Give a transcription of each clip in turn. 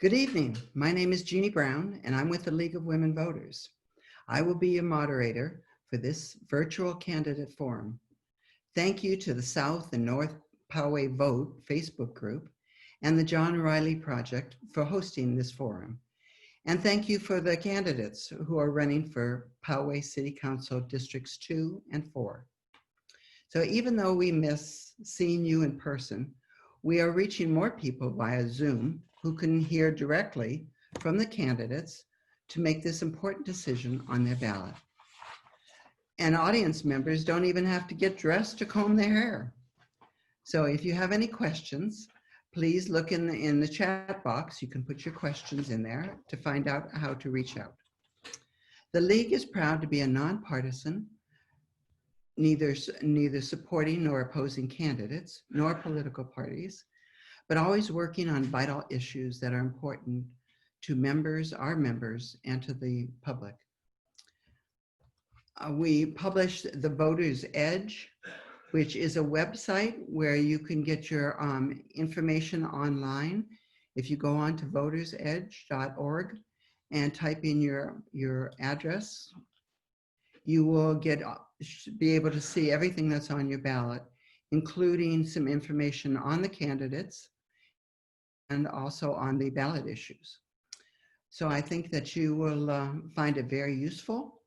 Good evening. My name is Jeannie Brown, and I'm with the League of Women Voters. I will be your moderator for this virtual candidate forum. Thank you to the South and North Poway Vote Facebook group and the John Riley Project for hosting this forum. And thank you for the candidates who are running for Poway City Council Districts 2 and 4. So even though we miss seeing you in person, we are reaching more people via Zoom who can hear directly from the candidates to make this important decision on their ballot. And audience members don't even have to get dressed to comb their hair. So if you have any questions, please look in the chat box. You can put your questions in there to find out how to reach out. The League is proud to be a nonpartisan, neither supporting nor opposing candidates, nor political parties, but always working on vital issues that are important to members, our members, and to the public. We published the Voter's Edge, which is a website where you can get your information online. If you go on to votersedge.org and type in your address, you will be able to see everything that's on your ballot, including some information on the candidates and also on the ballot issues. So I think that you will find it very useful.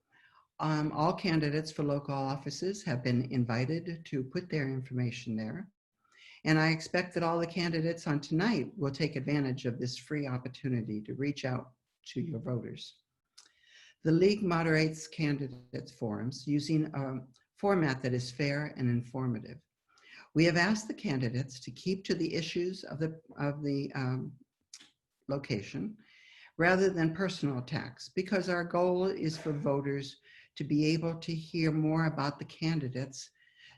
All candidates for local offices have been invited to put their information there. And I expect that all the candidates on tonight will take advantage of this free opportunity to reach out to your voters. The League moderates candidates forums using a format that is fair and informative. We have asked the candidates to keep to the issues of the location rather than personal attacks, because our goal is for voters to be able to hear more about the candidates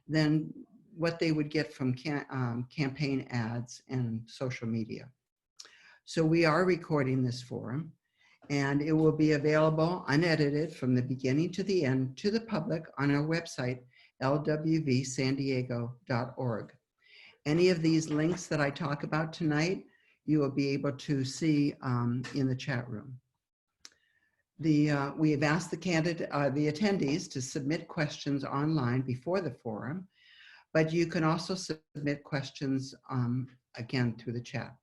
than what they would get from campaign ads and social media. So we are recording this forum, and it will be available unedited from the beginning to the end to the public on our website, lwvsandiego.org. Any of these links that I talk about tonight, you will be able to see in the chat room. We have asked the attendees to submit questions online before the forum, but you can also submit questions again through the chat.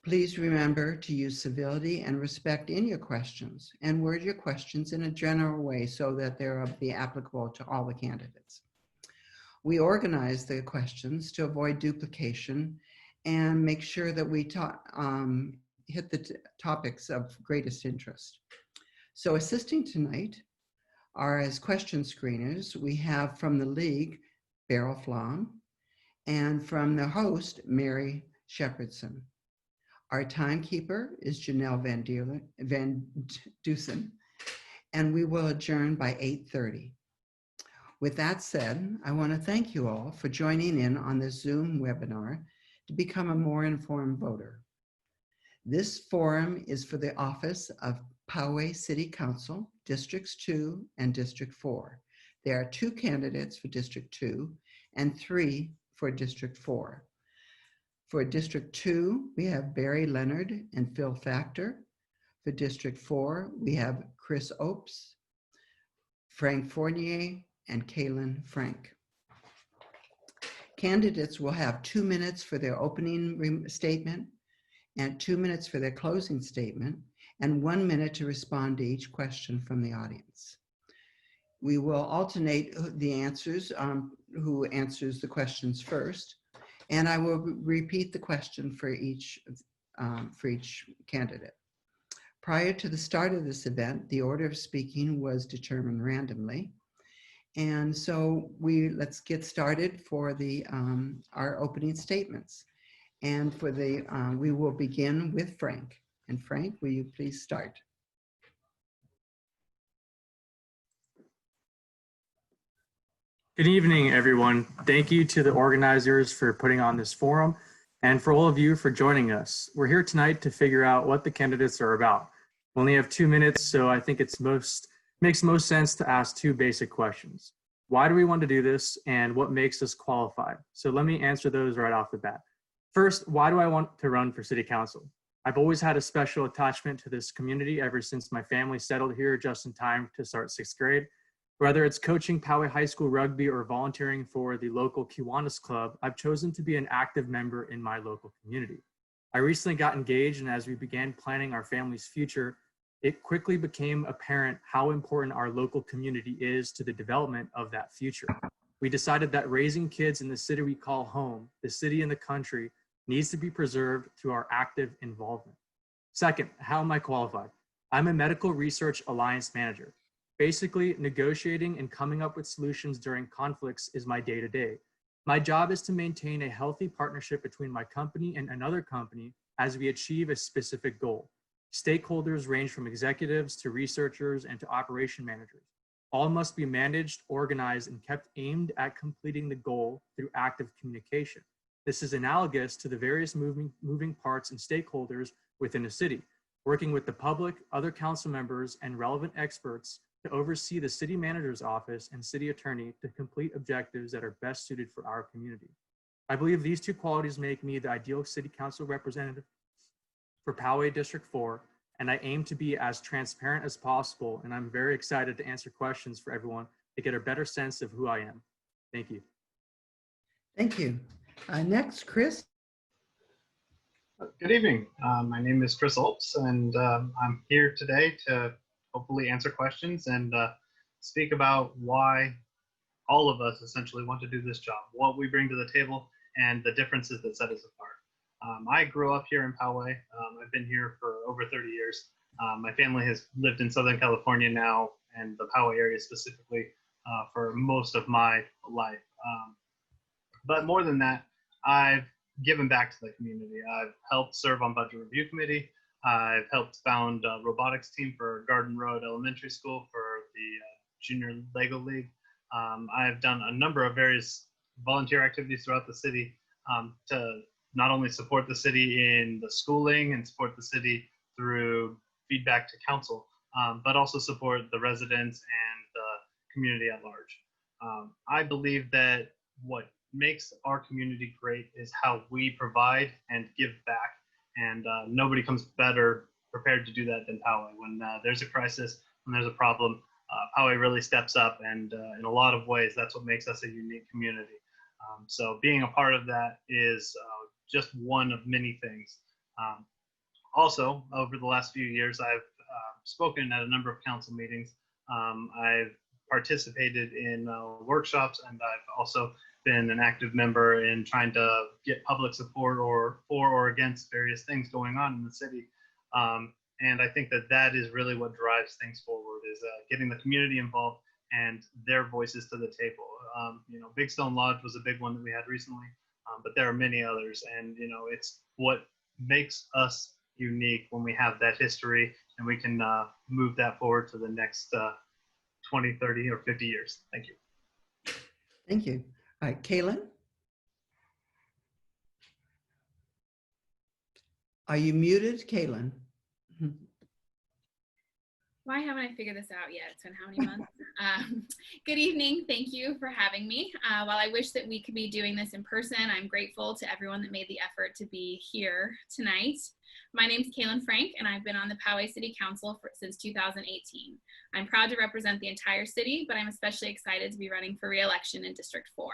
Please remember to use civility and respect in your questions and word your questions in a general way so that they'll be applicable to all the candidates. We organize the questions to avoid duplication and make sure that we hit the topics of greatest interest. So assisting tonight are as question screeners, we have from the League, Beryl Flom, and from the host, Mary Shepherdson. Our timekeeper is Janelle Van Dusen, and we will adjourn by 8:30. With that said, I want to thank you all for joining in on this Zoom webinar to become a more informed voter. This forum is for the office of Poway City Council, Districts 2 and District 4. There are 2 candidates for District 2 and 3 for District 4. For District 2, we have Barry Leonard and Phil Factor. For District 4, we have Chris Opes, Frank Fournier, and Kaylin Frank. Candidates will have 2 minutes for their opening statement and 2 minutes for their closing statement and 1 minute to respond to each question from the audience. We will alternate the answers, who answers the questions first, and I will repeat the question for each candidate. Prior to the start of this event, the order of speaking was determined randomly. And so let's get started for our opening statements. And for we will begin with Frank. And Frank, will you please start? Good evening, everyone. Thank you to the organizers for putting on this forum and for all of you for joining us. We're here tonight to figure out what the candidates are about. We only have 2 minutes, so I think makes most sense to ask 2 basic questions. Why do we want to do this, and what makes us qualified? So let me answer those right off the bat. First, why do I want to run for city council? I've always had a special attachment to this community ever since my family settled here just in time to start 6th grade. Whether it's coaching Poway High School rugby or volunteering for the local Kiwanis Club, I've chosen to be an active member in my local community. I recently got engaged, and as we began planning our family's future, it quickly became apparent how important our local community is to the development of that future. We decided that raising kids in the city we call home, the city and the country, needs to be preserved through our active involvement. Second, how am I qualified? I'm a medical research alliance manager. Basically, negotiating and coming up with solutions during conflicts is my day-to-day. My job is to maintain a healthy partnership between my company and another company as we achieve a specific goal. Stakeholders range from executives to researchers and to operation managers. All must be managed, organized, and kept aimed at completing the goal through active communication. This is analogous to the various moving parts and stakeholders within a city, working with the public, other council members, and relevant experts to oversee the city manager's office and city attorney to complete objectives that are best suited for our community. I believe these two qualities make me the ideal city council representative for Poway District 4, and I aim to be as transparent as possible, and I'm very excited to answer questions for everyone to get a better sense of who I am. Thank you. Thank you. Next, Chris. Good evening. My name is Chris Olps, and I'm here today to hopefully answer questions and speak about why all of us essentially want to do this job, what we bring to the table, and the differences that set us apart. I grew up here in Poway. I've been here for over 30 years. My family has lived in Southern California now, and the Poway area specifically, for most of my life. But more than that, I've given back to the community. I've helped serve on budget review committee. I've helped found a robotics team for Garden Road Elementary School for the Junior Lego League. I've done a number of various volunteer activities throughout the city to not only support the city in the schooling and support the city through feedback to council, but also support the residents and the community at large. I believe that what makes our community great is how we provide and give back, and nobody comes better prepared to do that than Poway. When there's a crisis, when there's a problem, Poway really steps up, and in a lot of ways that's what makes us a unique community. So being a part of that is just one of many things. Also, over the last few years, I've spoken at a number of council meetings. I've participated in workshops, and I've also been an active member in trying to get public support or for or against various things going on in the city. And I think that that is really what drives things forward, is getting the community involved and their voices to the table. You know, Big Stone Lodge was a big one that we had recently, but there are many others. And, you know, it's what makes us unique when we have that history and we can move that forward to the next 20, 30, or 50 years. Thank you. Thank you. All right, Kaylin. Are you muted, Kaylin? Why haven't I figured this out yet? It's been how many months? Good evening. Thank you for having me. While I wish that we could be doing this in person, I'm grateful to everyone that made the effort to be here tonight. My name is Kaylin Frank, and I've been on the Poway City Council since 2018. I'm proud to represent the entire city, but I'm especially excited to be running for re-election in District 4.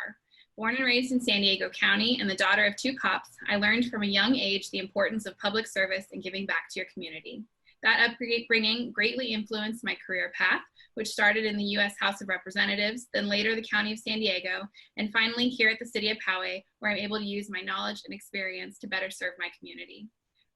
Born and raised in San Diego County and the daughter of 2 cops, I learned from a young age the importance of public service and giving back to your community. That upbringing greatly influenced my career path, which started in the U.S. House of Representatives, then later the County of San Diego, and finally here at the City of Poway, where I'm able to use my knowledge and experience to better serve my community.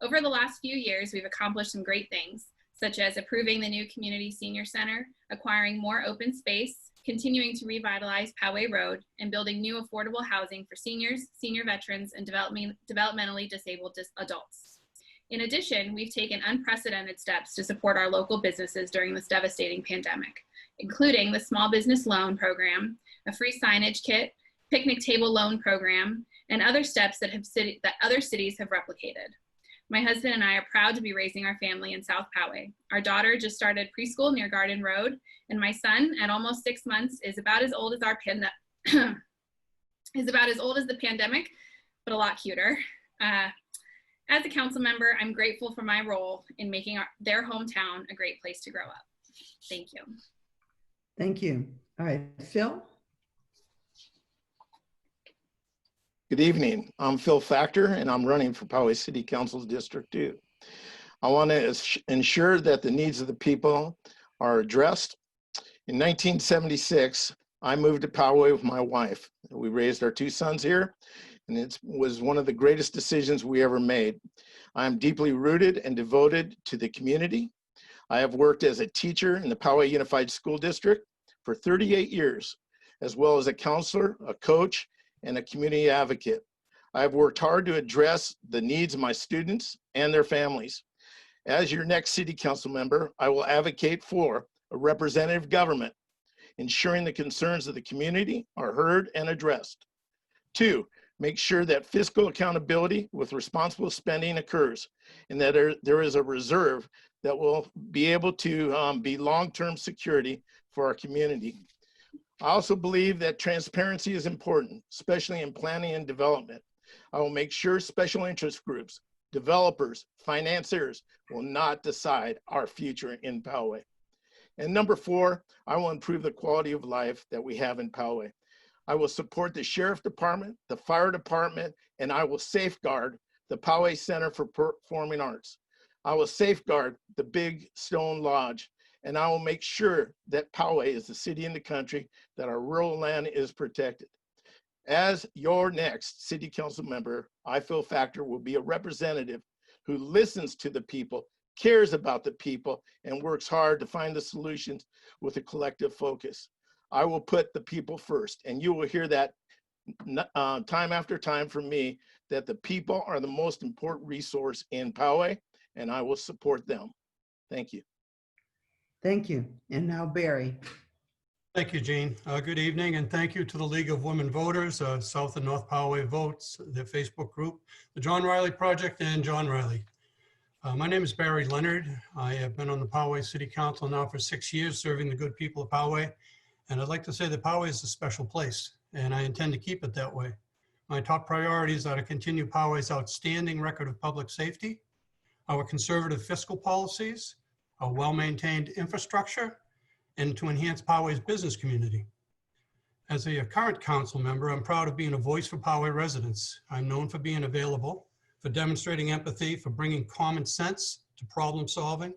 Over the last few years, we've accomplished some great things, such as approving the new Community Senior Center, acquiring more open space, continuing to revitalize Poway Road, and building new affordable housing for seniors, senior veterans, and developmentally disabled adults. In addition, we've taken unprecedented steps to support our local businesses during this devastating pandemic, including the Small Business Loan Program, a free signage kit, picnic table loan program, and other steps that other cities have replicated. My husband and I are proud to be raising our family in South Poway. Our daughter just started preschool near Garden Road, and my son, at almost 6 months, is about as old as the pandemic, but a lot cuter. As a council member, I'm grateful for my role in making their hometown a great place to grow up. Thank you. Thank you. All right, Phil? Good evening. I'm Phil Factor, and I'm running for Poway City Council's District 2. I want to ensure that the needs of the people are addressed. In 1976, I moved to Poway with my wife. We raised our 2 sons here, and it was one of the greatest decisions we ever made. I am deeply rooted and devoted to the community. I have worked as a teacher in the Poway Unified School District for 38 years, as well as a counselor, a coach, and a community advocate. I have worked hard to address the needs of my students and their families. As your next city council member, I will advocate for a representative government, ensuring the concerns of the community are heard and addressed. 2, make sure that fiscal accountability with responsible spending occurs and that there is a reserve that will be able to be long-term security for our community. I also believe that transparency is important, especially in planning and development. I will make sure special interest groups, developers, financiers will not decide our future in Poway. And number 4, I will improve the quality of life that we have in Poway. I will support the Sheriff Department, the Fire Department, and I will safeguard the Poway Center for Performing Arts. I will safeguard the Big Stone Lodge, and I will make sure that Poway is the city in the country that our rural land is protected. As your next city council member, I Phil Factor will be a representative who listens to the people, cares about the people, and works hard to find the solutions with a collective focus. I will put the people first, and you will hear that time after time from me, that the people are the most important resource in Poway, and I will support them. Thank you. Thank you. And now Barry. Thank you, Jean. Good evening, and thank you to the League of Women Voters, South and North Poway Votes, their Facebook group, the John Riley Project, and John Riley. My name is Barry Leonard. I have been on the Poway City Council now for 6 years, serving the good people of Poway. And I'd like to say that Poway is a special place, and I intend to keep it that way. My top priorities are to continue Poway's outstanding record of public safety, our conservative fiscal policies, a well-maintained infrastructure, and to enhance Poway's business community. As a current council member, I'm proud of being a voice for Poway residents. I'm known for being available, for demonstrating empathy, for bringing common sense to problem solving,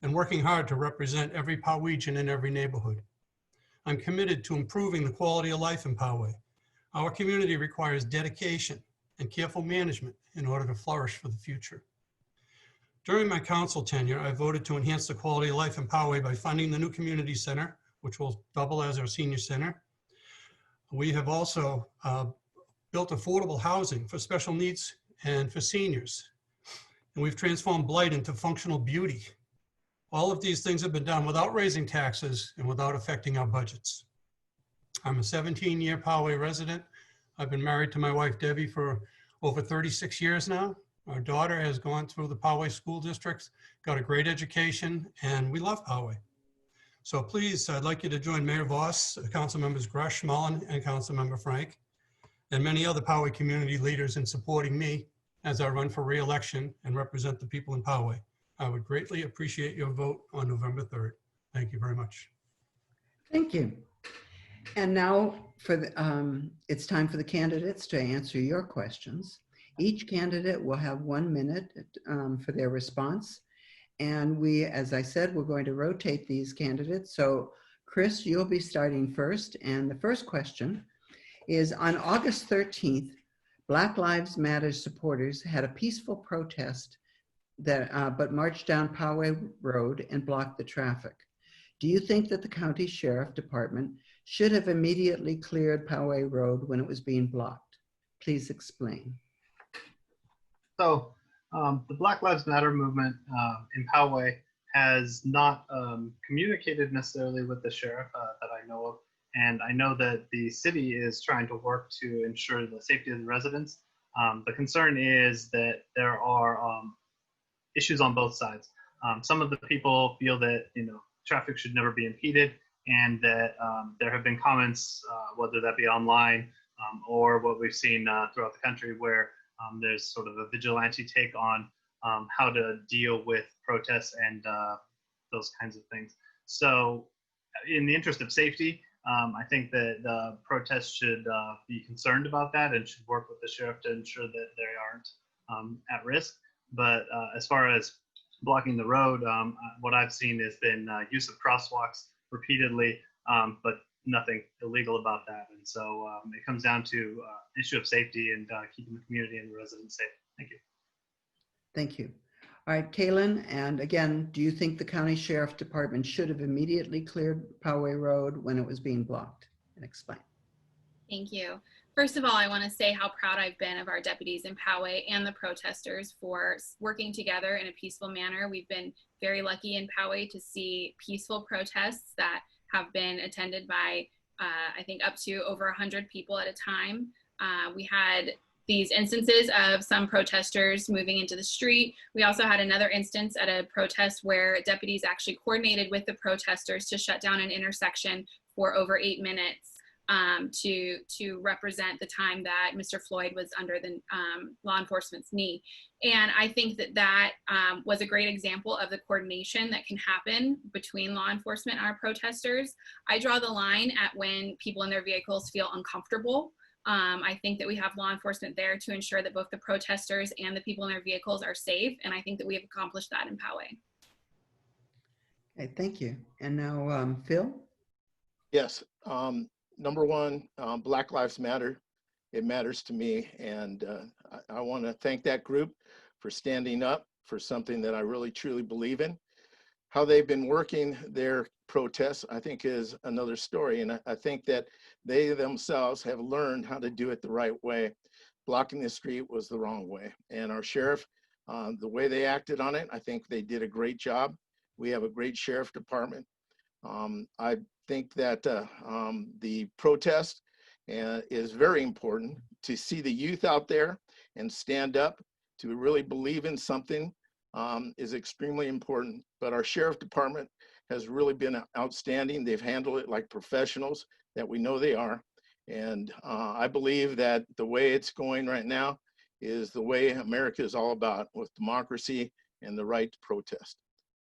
and working hard to represent every Powegian in every neighborhood. I'm committed to improving the quality of life in Poway. Our community requires dedication and careful management in order to flourish for the future. During my council tenure, I voted to enhance the quality of life in Poway by funding the new community center, which will double as our senior center. We have also built affordable housing for special needs and for seniors. And we've transformed blight into functional beauty. All of these things have been done without raising taxes and without affecting our budgets. I'm a 17-year Poway resident. I've been married to my wife, Debbie, for over 36 years now. Our daughter has gone through the Poway School District, got a great education, and we love Poway. So please, I'd like you to join Mayor Voss, Council Members Grush, Mullen, and Council Member Frank, and many other Poway community leaders in supporting me as I run for re-election and represent the people in Poway. I would greatly appreciate your vote on November 3rd. Thank you very much. Thank you. And now for it's time for the candidates to answer your questions. Each candidate will have 1 minute for their response. And we, as I said, we're going to rotate these candidates. So Chris, you'll be starting first. And the first question is, on August 13th, Black Lives Matter supporters had a peaceful protest but marched down Poway Road and blocked the traffic. Do you think that the county sheriff department should have immediately cleared Poway Road when it was being blocked? Please explain. So the Black Lives Matter movement in Poway has not communicated necessarily with the sheriff that I know of. And I know that the city is trying to work to ensure the safety of the residents. The concern is that there are issues on both sides. Some of the people feel that traffic should never be impeded, and that there have been comments, whether that be online or what we've seen throughout the country, where there's sort of a vigilante take on how to deal with protests and those kinds of things. So in the interest of safety, I think that the protests should be concerned about that and should work with the sheriff to ensure that they aren't at risk. But as far as blocking the road, what I've seen has been use of crosswalks repeatedly, but nothing illegal about that. And so it comes down to issue of safety and keeping the community and the residents safe. Thank you. Thank you. All right, Kaylin, and again, do you think the county sheriff department should have immediately cleared Poway Road when it was being blocked? And explain. Thank you. First of all, I want to say how proud I've been of our deputies in Poway and the protesters for working together in a peaceful manner. We've been very lucky in Poway to see peaceful protests that have been attended by, I think, up to over 100 people at a time. We had these instances of some protesters moving into the street. We also had another instance at a protest where deputies actually coordinated with the protesters to shut down an intersection for over 8 minutes to represent the time that Mr. Floyd was under the law enforcement's knee. And I think that that was a great example of the coordination that can happen between law enforcement and our protesters. I draw the line at when people in their vehicles feel uncomfortable. I think that we have law enforcement there to ensure that both the protesters and the people in their vehicles are safe. And I think that we have accomplished that in Poway. Okay, thank you. And now, Phil? Yes. Number one, Black Lives Matter. It matters to me. And I want to thank that group for standing up for something that I really, truly believe in. How they've been working their protests, I think, is another story. And I think that they themselves have learned how to do it the right way. Blocking the street was the wrong way. And our sheriff, the way they acted on it, I think they did a great job. We have a great sheriff department. I think that the protest is very important to see the youth out there and stand up to really believe in something is extremely important. But our sheriff department has really been outstanding. They've handled it like professionals that we know they are. And I believe that the way it's going right now is the way America is all about, with democracy and the right to protest.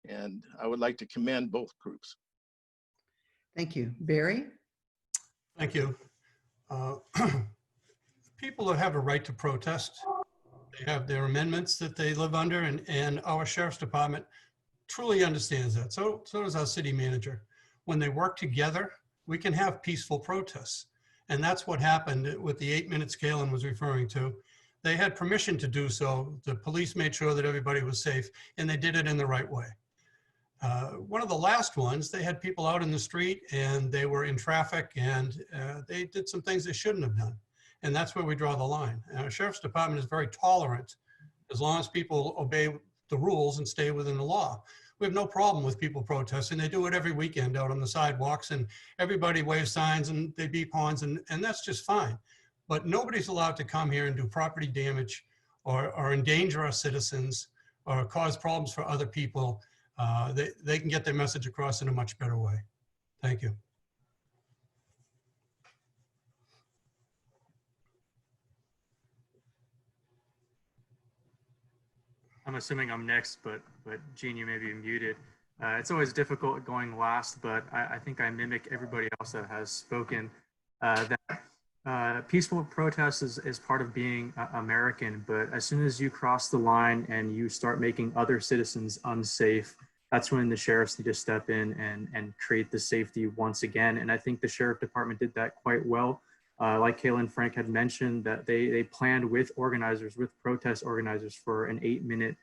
And I would like to commend both groups. Thank you. Barry? Thank you. People that have a right to protest, they have their amendments that they live under, and our sheriff's department truly understands that. So does our city manager. When they work together, we can have peaceful protests. And that's what happened with the 8-minute Kaylin was referring to. They had permission to do so. The police made sure that everybody was safe, and they did it in the right way. One of the last ones, they had people out in the street and they were in traffic, and they did some things they shouldn't have done. And that's where we draw the line. Our sheriff's department is very tolerant as long as people obey the rules and stay within the law. We have no problem with people protesting. They do it every weekend out on the sidewalks, and everybody waves signs and they beep horns, and that's just fine. But nobody's allowed to come here and do property damage or endanger our citizens or cause problems for other people. They can get their message across in a much better way. Thank you. I'm assuming I'm next, but Gene, you may be muted. It's always difficult going last, but I think I mimic everybody else that has spoken. That peaceful protest is part of being American, but as soon as you cross the line and you start making other citizens unsafe, that's when the sheriffs need to step in and create the safety once again. And I think the sheriff department did that quite well. Like Kaylin Frank had mentioned, that they planned with organizers, with protest organizers, for an 8-minute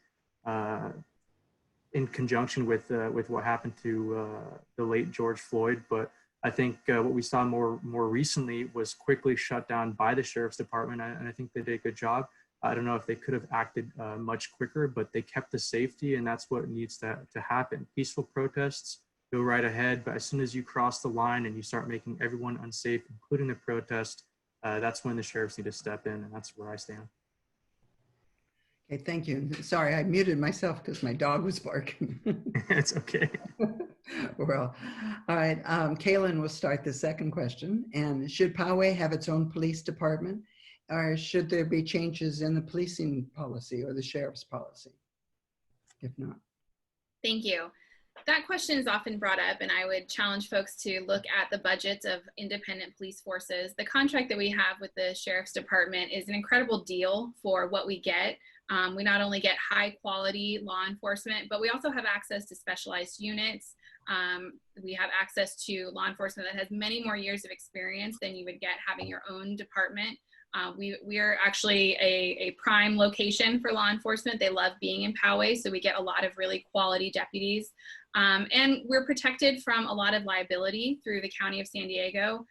in conjunction with what happened to the late George Floyd. But I think what we saw more recently was quickly shut down by the sheriff's department, and I think they did a good job. I don't know if they could have acted much quicker, but they kept the safety, and that's what needs to happen. Peaceful protests, go right ahead, but as soon as you cross the line and you start making everyone unsafe, including the protest, that's when the sheriffs need to step in, and that's where I stand. Okay, thank you. Sorry, I muted myself because my dog was barking. It's okay. Well, all right, Kaylin will start the second question. And should Poway have its own police department? or should there be changes in the policing policy or the sheriff's policy? If not. Thank you. That question is often brought up, and I would challenge folks to look at the budgets of independent police forces. The contract that we have with the Sheriff's Department is an incredible deal for what we get. We not only get high quality law enforcement, but we also have access to specialized units. We have access to law enforcement that has many more years of experience than you would get having your own department. We are actually a prime location for law enforcement. They love being in Poway, so we get a lot of really quality deputies. And we're protected from a lot of liability through the County of San Diego.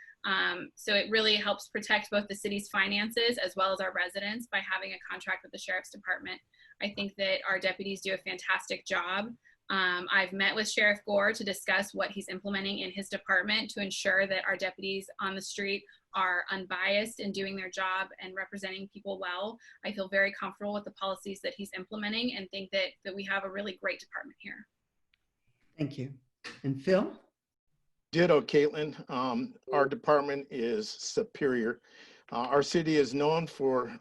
So it really helps protect both the city's finances as well as our residents by having a contract with the Sheriff's Department. I think that our deputies do a fantastic job. I've met with Sheriff Gore to discuss what he's implementing in his department to ensure that our deputies on the street are unbiased in doing their job and representing people well. I feel very comfortable with the policies that he's implementing and think that we have a really great department here. Thank you. And Phil? Ditto, Caitlin. Our department is superior. Our city is known for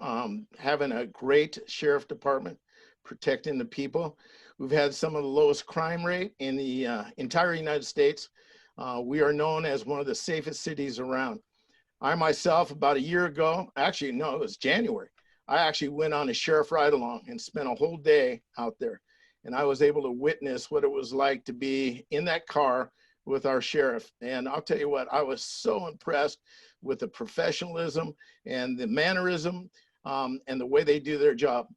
having a great sheriff department, protecting the people. We've had some of the lowest crime rate in the entire United States. We are known as one of the safest cities around. I myself, about a year ago, actually, no, it was January, I actually went on a sheriff ride-along and spent a whole day out there. And I was able to witness what it was like to be in that car with our sheriff. And I'll tell you what, I was so impressed with the professionalism and the mannerism and the way they do their job.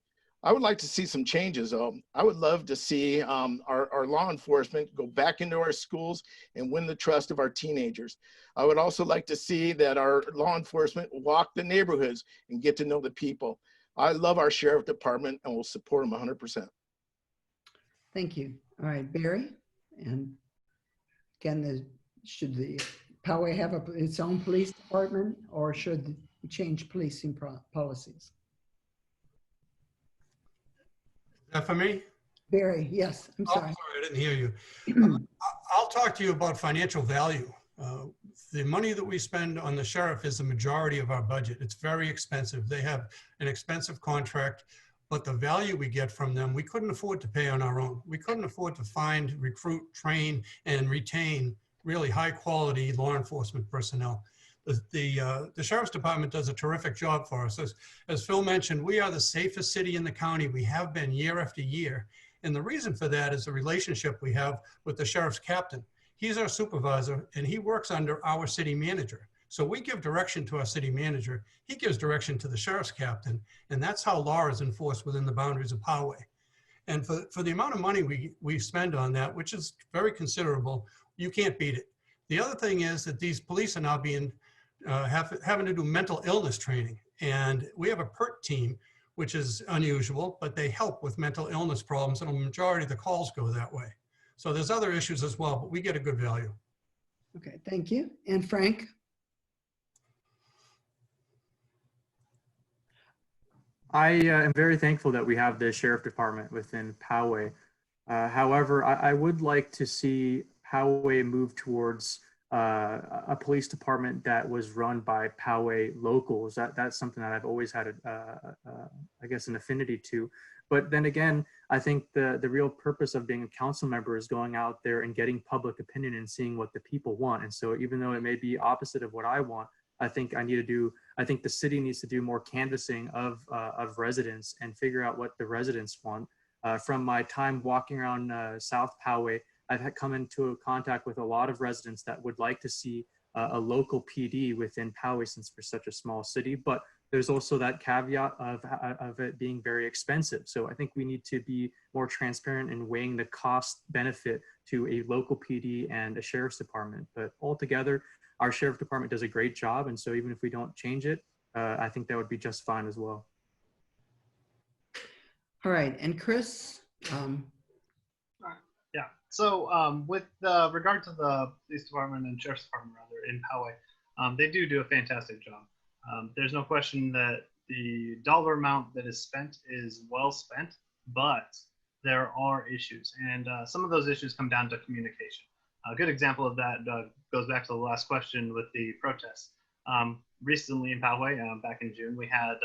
I would like to see some changes though. I would love to see our law enforcement go back into our schools and win the trust of our teenagers. I would also like to see that our law enforcement walk the neighborhoods and get to know the people. I love our sheriff department and will support them 100%. Thank you. All right, Barry. And again, should the Poway have its own police department, or should we change policing policies? Is that for me? Barry, yes, I'm Oh, sorry. I didn't hear you. I'll talk to you about financial value. The money that we spend on the sheriff is the majority of our budget. It's very expensive. They have an expensive contract, but the value we get from them, we couldn't afford to pay on our own. We couldn't afford to find, recruit, train, and retain really high quality law enforcement personnel. The Sheriff's Department does a terrific job for us. As Phil mentioned, we are the safest city in the county. We have been year after year. And the reason for that is the relationship we have with the sheriff's captain. He's our supervisor and he works under our city manager. So we give direction to our city manager. He gives direction to the sheriff's captain. And that's how law is enforced within the boundaries of Poway. And for the amount of money we spend on that, which is very considerable, you can't beat it. The other thing is that these police are now being having to do mental illness training. And we have a PERT team, which is unusual, but they help with mental illness problems, and a majority of the calls go that way. So there's other issues as well, but we get a good value. Okay, thank you. And Frank? I am very thankful that we have the sheriff department within Poway. However, I would like to see Poway move towards a police department that was run by Poway locals. That's something that I've always had, I guess, an affinity to. But then again, I think the real purpose of being a council member is going out there and getting public opinion and seeing what the people want. And so even though it may be opposite of what I want, I think the city needs to do more canvassing of residents and figure out what the residents want. From my time walking around South Poway, I've come into contact with a lot of residents that would like to see a local PD within Poway since we're such a small city, but there's also that caveat of it being very expensive. So I think we need to be more transparent in weighing the cost benefit to a local PD and a sheriff's department. But altogether, our sheriff department does a great job. And so even if we don't change it, I think that would be just fine as well. All right, and Chris? Yeah. So with regard to the police department and sheriff's department, rather, in Poway, they do a fantastic job. There's no question that the dollar amount that is spent is well spent, but there are issues, and some of those issues come down to communication. A good example of that goes back to the last question with the protests. Recently in Poway, back in June, we had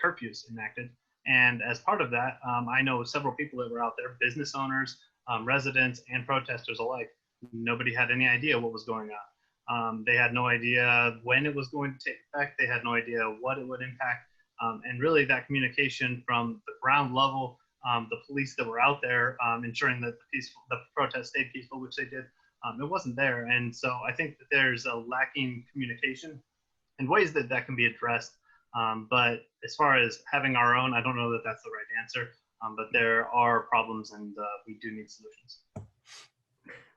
curfews enacted. And as part of that, I know several people that were out there, business owners, residents, and protesters alike. Nobody had any idea what was going on. They had no idea when it was going to take effect. They had no idea what it would impact. And really that communication from the ground level, the police that were out there ensuring that the protest stayed peaceful, which they did, it wasn't there. And so I think that there's a lacking communication and ways that that can be addressed. But as far as having our own, I don't know that that's the right answer, but there are problems and we do need solutions.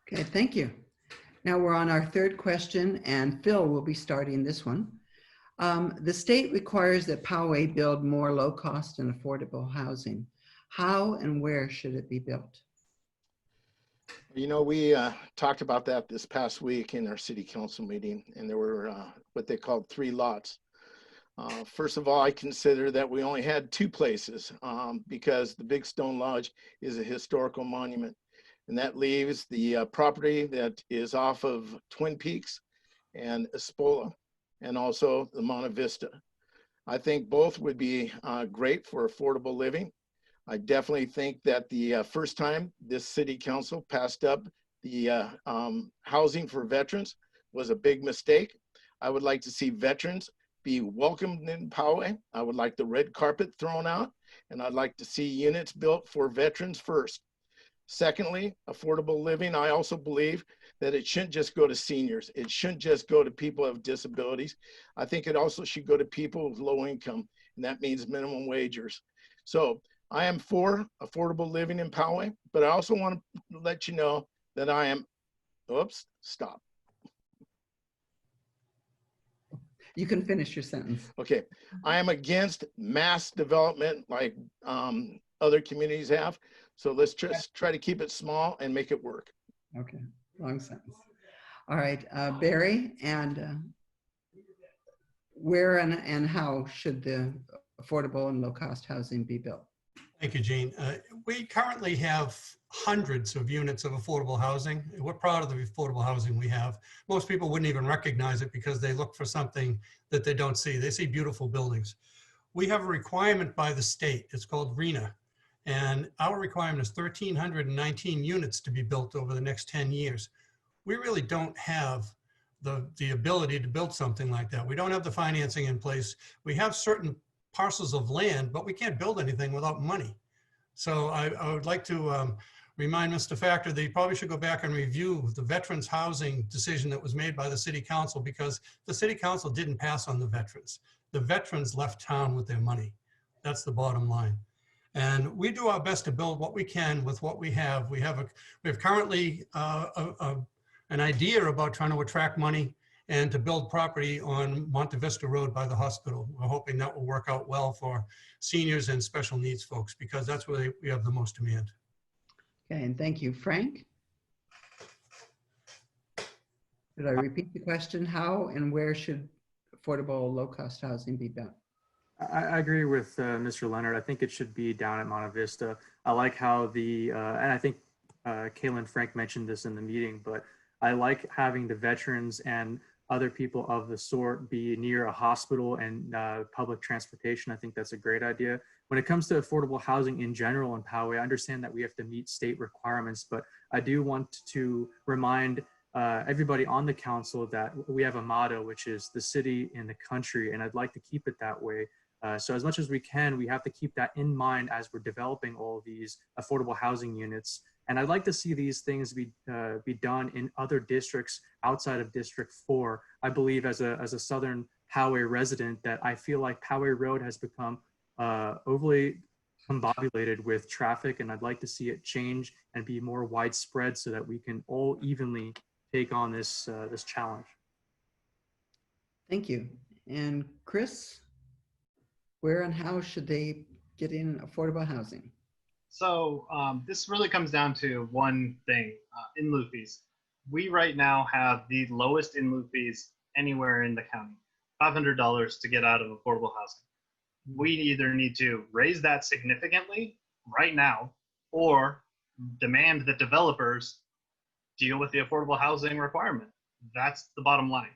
Okay, thank you. Now we're on our third question, and Phil will be starting this one. The state requires that Poway build more low-cost and affordable housing. How and where should it be built? You know, we talked about that this past week in our city council meeting, and there were what they called 3 lots. First of all, I consider that we only had 2 places because the Big Stone Lodge is a historical monument, and that leaves the property that is off of Twin Peaks and Espola, and also the Monte Vista. I think both would be great for affordable living. I definitely think that the first time this city council passed up the housing for veterans was a big mistake. I would like to see veterans be welcomed in Poway. I would like the red carpet thrown out, and I'd like to see units built for veterans first. Secondly, affordable living. I also believe that it shouldn't just go to seniors. It shouldn't just go to people with disabilities. I think it also should go to people with low income, and that means minimum wagers. So I am for affordable living in Poway, but I also want to let you know that I am, oops, stop. You can finish your sentence. Okay, I am against mass development like other communities have. So let's just try to keep it small and make it work. Okay, long sentence. All right, Barry, and where and how should the affordable and low-cost housing be built? Thank you, Gene. We currently have hundreds of units of affordable housing. We're proud of the affordable housing we have. Most people wouldn't even recognize it because they look for something that they don't see. They see beautiful buildings. We have a requirement by the state. It's called RENA. And our requirement is 1,319 units to be built over the next 10 years. We really don't have the ability to build something like that. We don't have the financing in place. We have certain parcels of land, but we can't build anything without money. So I would like to remind Mr. Factor that he probably should go back and review the veterans housing decision that was made by the city council, because the city council didn't pass on the veterans. The veterans left town with their money. That's the bottom line. And we do our best to build what we can with what we have. We have currently an idea about trying to attract money and to build property on Monte Vista Road by the hospital. We're hoping that will work out well for seniors and special needs folks, because that's where we have the most demand. Okay, and thank you. Frank? Did I repeat the question? How and where should affordable low-cost housing be built? I agree with Mr. Leonard. I think it should be down at Monte Vista. I like how and I think Kaylin Frank mentioned this in the meeting, but I like having the veterans and other people of the sort be near a hospital and public transportation. I think that's a great idea. When it comes to affordable housing in general in Poway, I understand that we have to meet state requirements, but I do want to remind everybody on the council that we have a motto, which is the city in the country, and I'd like to keep it that way. So as much as we can, we have to keep that in mind as we're developing all of these affordable housing units. And I'd like to see these things be done in other districts outside of District 4. I believe as a Southern Poway resident that I feel like Poway Road has become overly combobulated with traffic, and I'd like to see it change and be more widespread so that we can all evenly take on this challenge. Thank you. And Chris, where and how should they get in affordable housing? So this really comes down to one thing, in-lieu fees. We right now have the lowest in-lieu fees anywhere in the county, $500 to get out of affordable housing. We either need to raise that significantly right now or demand that developers deal with the affordable housing requirement. That's the bottom line.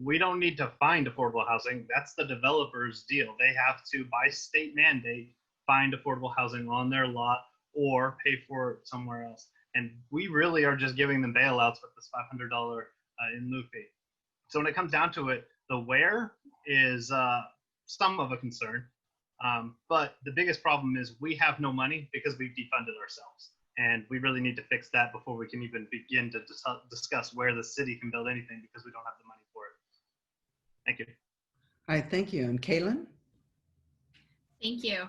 we don't need to find affordable housing. That's the developer's deal. They have to, by state mandate, find affordable housing on their lot or pay for it somewhere else. And we really are just giving them bailouts with this $500 in lieu fee. So when it comes down to it, the where is some of a concern. But the biggest problem is we have no money because we've defunded ourselves. And we really need to fix that before we can even begin to discuss where the city can build anything, because we don't have the money for it. Thank you. All right, thank you. And Kaylin? Thank you.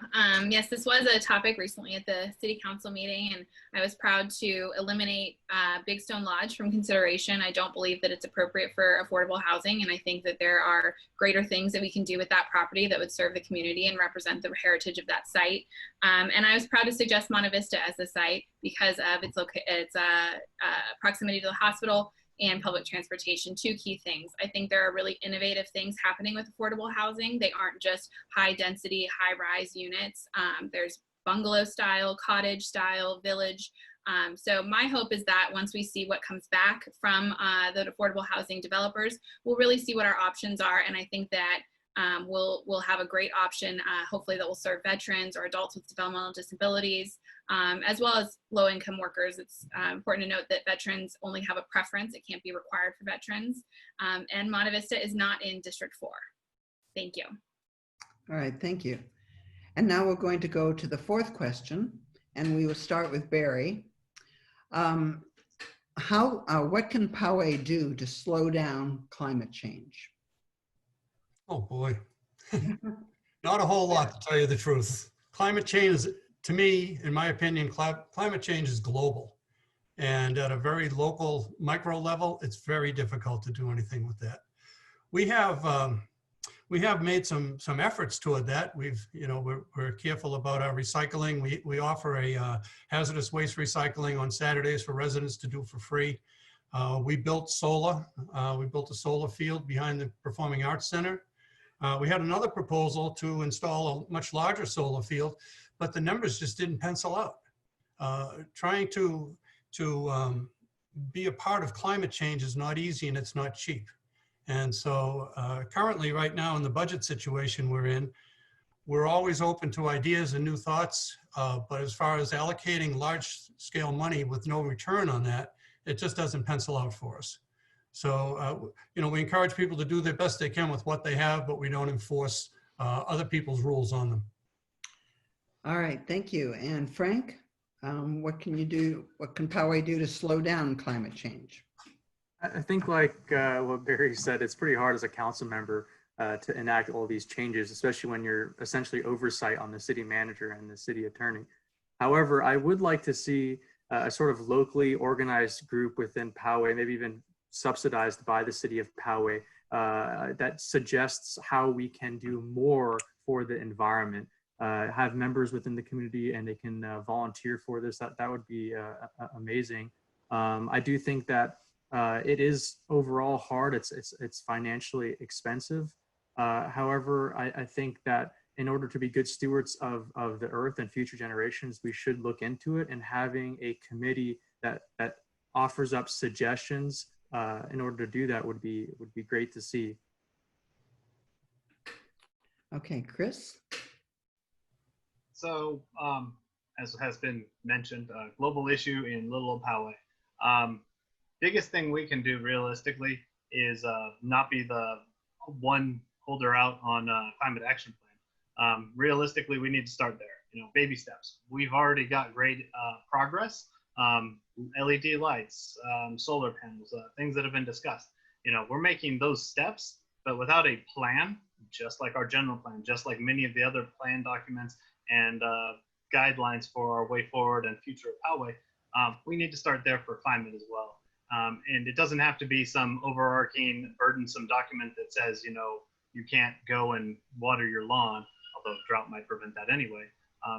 Yes, this was a topic recently at the city council meeting, and I was proud to eliminate Big Stone Lodge from consideration. I don't believe that it's appropriate for affordable housing, and I think that there are greater things that we can do with that property that would serve the community and represent the heritage of that site. And I was proud to suggest Monte Vista as the site because of its proximity to the hospital and public transportation, two key things. I think there are really innovative things happening with affordable housing. They aren't just high density, high rise units. There's bungalow style, cottage style, village. So my hope is that once we see what comes back from the affordable housing developers, we'll really see what our options are. And I think that we'll have a great option, hopefully that will serve veterans or adults with developmental disabilities, as well as low-income workers. It's important to note that veterans only have a preference. It can't be required for veterans. And Monte Vista is not in District 4. Thank you. All right, thank you. And now we're going to go to the fourth question, and we will start with Barry. What can Poway do to slow down climate change? Oh, boy. Not a whole lot, to tell you the truth. Climate change is, to me, in my opinion, climate change is global. And at a very local micro level, it's very difficult to do anything with that. We have made some efforts toward that. We're careful about our recycling. We offer a hazardous waste recycling on Saturdays for residents to do for free. We built solar. We built a solar field behind the Performing Arts Center. We had another proposal to install a much larger solar field, but the numbers just didn't pencil out. Trying to be a part of climate change is not easy, and it's not cheap. And so currently, right now, in the budget situation we're in, we're always open to ideas and new thoughts, but as far as allocating large-scale money with no return on that, it just doesn't pencil out for us. So, we encourage people to do their best they can with what they have, but we don't enforce other people's rules on them. All right, thank you. And Frank, what can you do? What can Poway do to slow down climate change? I think like what Barry said, it's pretty hard as a council member to enact all these changes, especially when you're essentially oversight on the city manager and the city attorney. However, I would like to see a sort of locally organized group within Poway, maybe even subsidized by the city of Poway, that suggests how we can do more for the environment. Have members within the community and they can volunteer for this. That would be amazing. I do think that it is overall hard. It's financially expensive. However, I think that in order to be good stewards of the earth and future generations, we should look into it, and having a committee that offers up suggestions in order to do that would be great to see. Okay, Chris? So, as has been mentioned, global issue in little old Poway. Biggest thing we can do realistically is not be the one holder out on climate action plan. Realistically, we need to start there. Baby steps. We've already got great progress. LED lights, solar panels, things that have been discussed. We're making those steps, but without a plan, just like our general plan, just like many of the other plan documents and guidelines for our way forward and future of Poway, we need to start there for climate as well. And it doesn't have to be some overarching burdensome document that says, you can't go and water your lawn, although drought might prevent that anyway.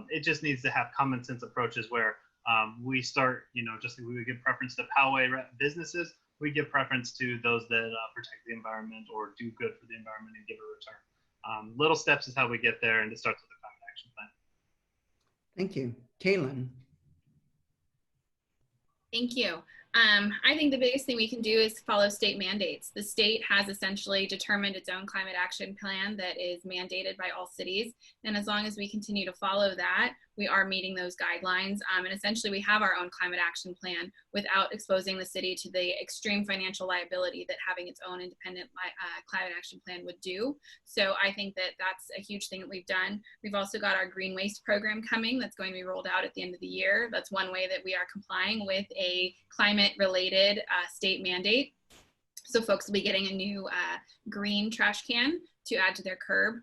It just needs to have common sense approaches where we start, just like we would give preference to Poway businesses, we give preference to those that protect the environment or do good for the environment and give a return. Little steps is how we get there, and it starts with the climate action plan. Thank you. Kaylin? Thank you. I think the biggest thing we can do is follow state mandates. The state has essentially determined its own climate action plan that is mandated by all cities. And as long as we continue to follow that, we are meeting those guidelines. And essentially we have our own climate action plan without exposing the city to the extreme financial liability that having its own independent climate action plan would do. So I think that that's a huge thing that we've done. We've also got our green waste program coming that's going to be rolled out at the end of the year. That's one way that we are complying with a climate related state mandate. So folks will be getting a new green trash can to add to their curb.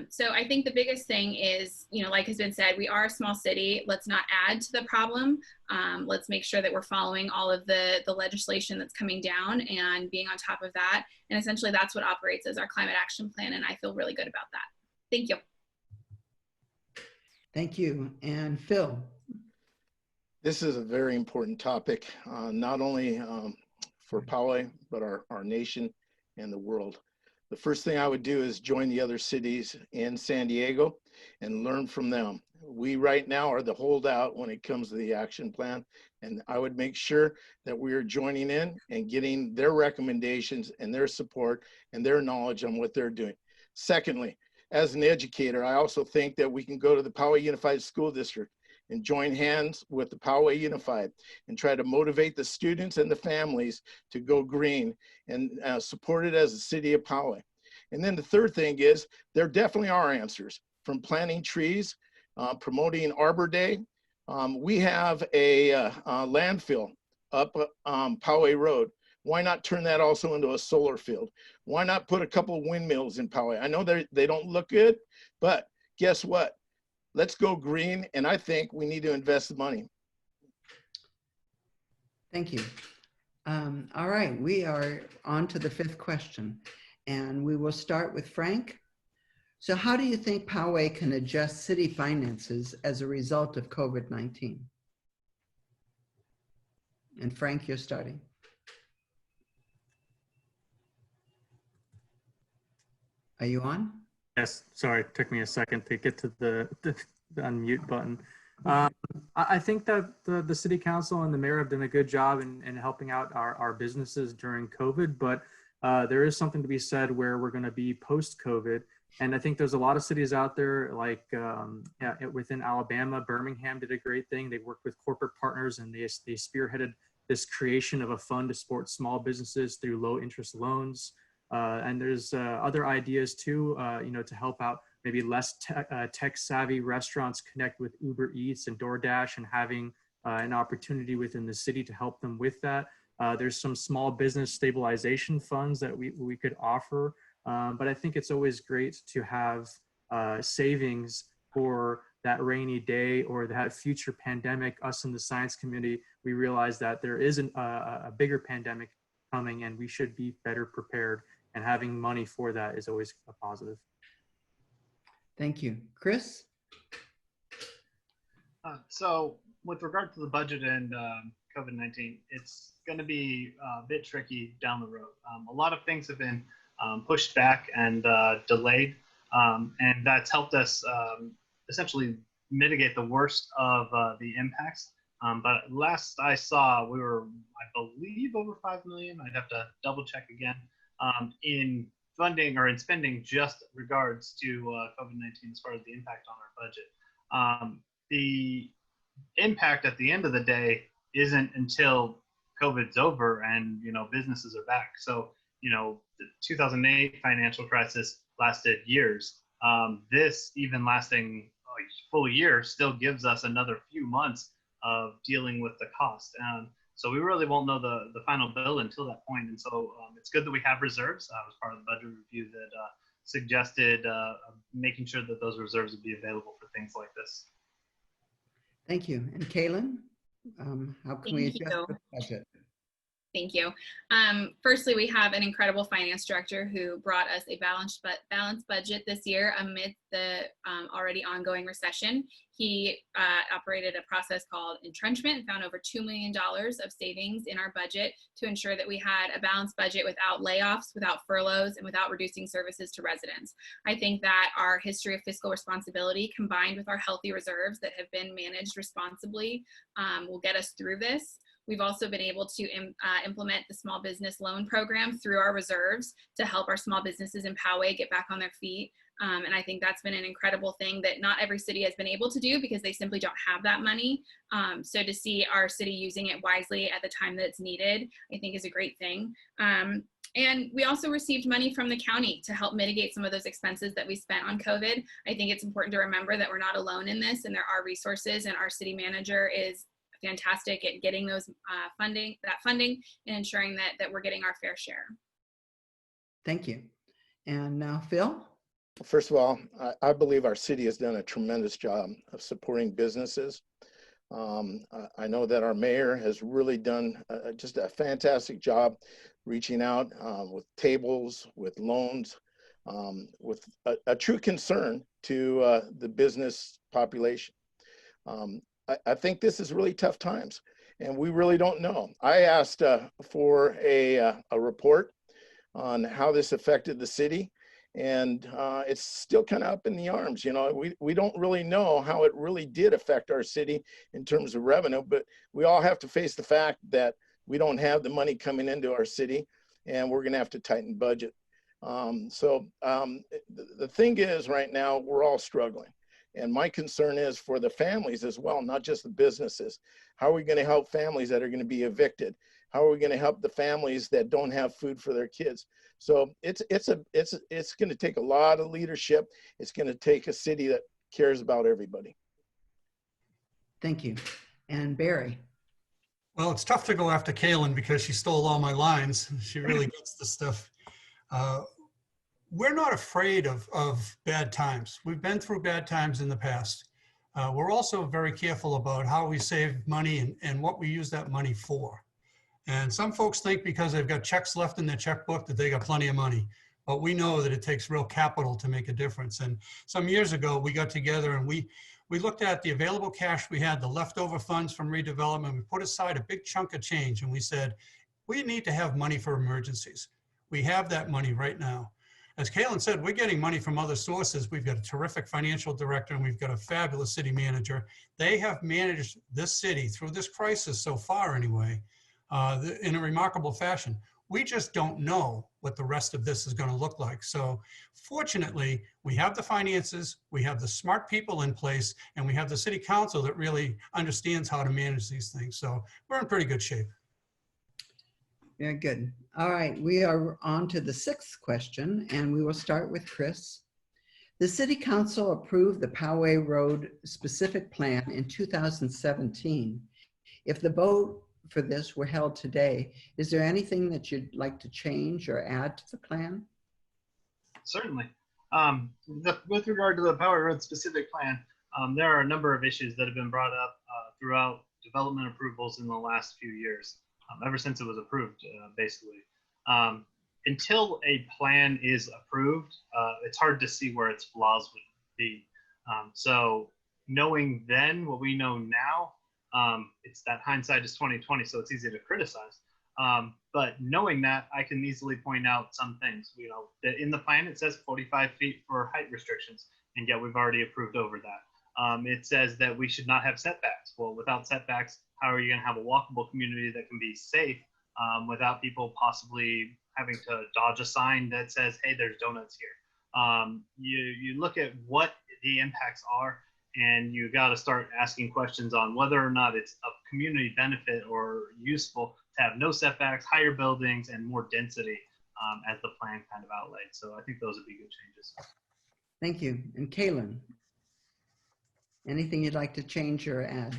So I think the biggest thing is, you know, like has been said, we are a small city. Let's not add to the problem. Let's make sure that we're following all of the legislation that's coming down and being on top of that. And essentially that's what operates as our climate action plan. And I feel really good about that. Thank you. Thank you. And Phil. This is a very important topic, not only for Poway, but our nation and the world. The first thing I would do is join the other cities in San Diego and learn from them. We right now are the holdout when it comes to the action plan, and I would make sure that we are joining in and getting their recommendations and their support and their knowledge on what they're doing. Secondly, as an educator, I also think that we can go to the Poway Unified School District and join hands with the Poway Unified and try to motivate the students and the families to go green and support it as a city of Poway. And then the third thing is there definitely are answers, from planting trees, promoting Arbor Day. We have a landfill up Poway Road. Why not turn that also into a solar field? Why not put a couple of windmills in Poway? I know they don't look good, but guess what? Let's go green, and I think we need to invest the money. Thank you. All right, we are on to the fifth question, and we will start with Frank. So how do you think Poway can adjust city finances as a result of COVID-19? And Frank, you're starting. Are you on? Yes, sorry, it took me a second to get to the unmute button. I think that the city council and the mayor have done a good job in helping out our businesses during COVID, but there is something to be said where we're going to be post-COVID. And I think there's a lot of cities out there like within Alabama, Birmingham did a great thing. They worked with corporate partners and they spearheaded this creation of a fund to support small businesses through low interest loans. And there's other ideas too, to help out maybe less tech savvy restaurants connect with Uber Eats and DoorDash and having an opportunity within the city to help them with that. There's some small business stabilization funds that we could offer. But I think it's always great to have savings for that rainy day or that future pandemic. Us in the science community, we realize that there is a bigger pandemic coming and we should be better prepared. And having money for that is always a positive. Thank you. Chris? So with regard to the budget and COVID-19, it's going to be a bit tricky down the road. A lot of things have been pushed back and delayed, and that's helped us essentially mitigate the worst of the impacts. But last I saw, we were, I believe, over 5 million. I'd have to double check again. In funding or in spending just regards to COVID-19 as far as the impact on our budget. The impact at the end of the day isn't until COVID's over and, businesses are back. So, the 2008 financial crisis lasted years. This, even lasting a full year, still gives us another few months of dealing with the cost. So we really won't know the final bill until that point. And so it's good that we have reserves. I was part of the budget review that suggested making sure that those reserves would be available for things like this. Thank you. And Kaylin, how can we adjust the budget? Thank you. Firstly, we have an incredible finance director who brought us a balanced budget this year amid the already ongoing recession. He operated a process called entrenchment and found over $2 million of savings in our budget to ensure that we had a balanced budget without layoffs, without furloughs, and without reducing services to residents. I think that our history of fiscal responsibility combined with our healthy reserves that have been managed responsibly will get us through this. We've also been able to implement the small business loan program through our reserves to help our small businesses in Poway get back on their feet. And I think that's been an incredible thing that not every city has been able to do because they simply don't have that money. So to see our city using it wisely at the time that it's needed, I think is a great thing. And we also received money from the county to help mitigate some of those expenses that we spent on COVID. I think it's important to remember that we're not alone in this, and there are resources, and our city manager is fantastic at getting those funding and ensuring that we're getting our fair share. Thank you. And now Phil? First of all, I believe our city has done a tremendous job of supporting businesses. I know that our mayor has really done just a fantastic job reaching out with tables, with loans, with a true concern to the business population. I think this is really tough times, and we really don't know. I asked for a report on how this affected the city, and it's still kind of up in the arms. You know, we don't really know how it really did affect our city in terms of revenue, but we all have to face the fact that we don't have the money coming into our city, and we're gonna have to tighten budget. The thing is, right now, we're all struggling. And my concern is for the families as well, not just the businesses. How are we gonna help families that are gonna be evicted? How are we gonna help the families that don't have food for their kids? So it's gonna take a lot of leadership. It's gonna take a city that cares about everybody. Thank you. And Barry? Well, it's tough to go after Kaylin because she stole all my lines. She really gets the stuff. We're not afraid of bad times. We've been through bad times in the past. We're also very careful about how we save money and what we use that money for. And some folks think because they've got checks left in their checkbook that they got plenty of money. But we know that it takes real capital to make a difference. And some years ago, we got together and we looked at the available cash we had, the leftover funds from redevelopment. We put aside a big chunk of change and we said, we need to have money for emergencies. We have that money right now. As Kaylin said, we're getting money from other sources. We've got a terrific financial director and we've got a fabulous city manager. They have managed this city through this crisis so far anyway, in a remarkable fashion. We just don't know what the rest of this is going to look like. So fortunately, we have the finances, we have the smart people in place, and we have the city council that really understands how to manage these things. So we're in pretty good shape. Very good. All right, we are on to the sixth question, and we will start with Chris. The City Council approved the Poway Road specific plan in 2017. If the vote for this were held today, is there anything that you'd like to change or add to the plan? Certainly. With regard to the Poway Road specific plan, there are a number of issues that have been brought up throughout development approvals in the last few years. Ever since it was approved, basically. Until a plan is approved, it's hard to see where its flaws would be. So knowing then what we know now, it's that hindsight is 20/20, so it's easy to criticize. But knowing that, I can easily point out some things. You know, that in the plan it says 45 feet for height restrictions, and yet we've already approved over that. It says that we should not have setbacks. Well, without setbacks, how are you going to have a walkable community that can be safe without people possibly having to dodge a sign that says, hey, there's donuts here? You look at what the impacts are, and you got to start asking questions on whether or not it's of community benefit or useful to have no setbacks, higher buildings, and more density as the plan kind of outlaid. So I think those would be good changes. Thank you. And Kaylin, anything you'd like to change or add?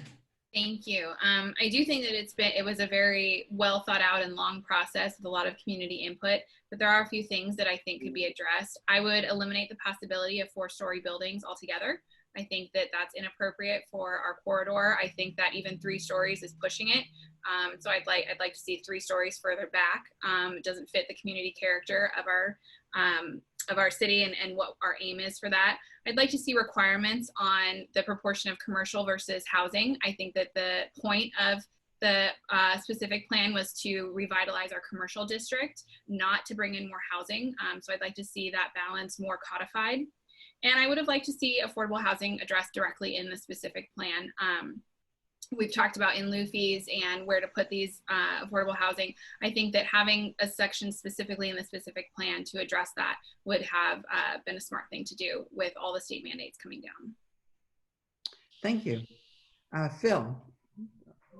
Thank you. I do think that it was a very well thought out and long process with a lot of community input, but there are a few things that I think could be addressed. I would eliminate the possibility of 4-story buildings altogether. I think that that's inappropriate for our corridor. I think that even 3 stories is pushing it. So I'd like to see 3 stories further back. It doesn't fit the community character of our city and what our aim is for that. I'd like to see requirements on the proportion of commercial versus housing. I think that the point of the specific plan was to revitalize our commercial district, not to bring in more housing. So I'd like to see that balance more codified. And I would have liked to see affordable housing addressed directly in the specific plan. we've talked about in lieu fees and where to put these affordable housing. I think that having a section specifically in the specific plan to address that would have been a smart thing to do with all the state mandates coming down. Thank you. Phil.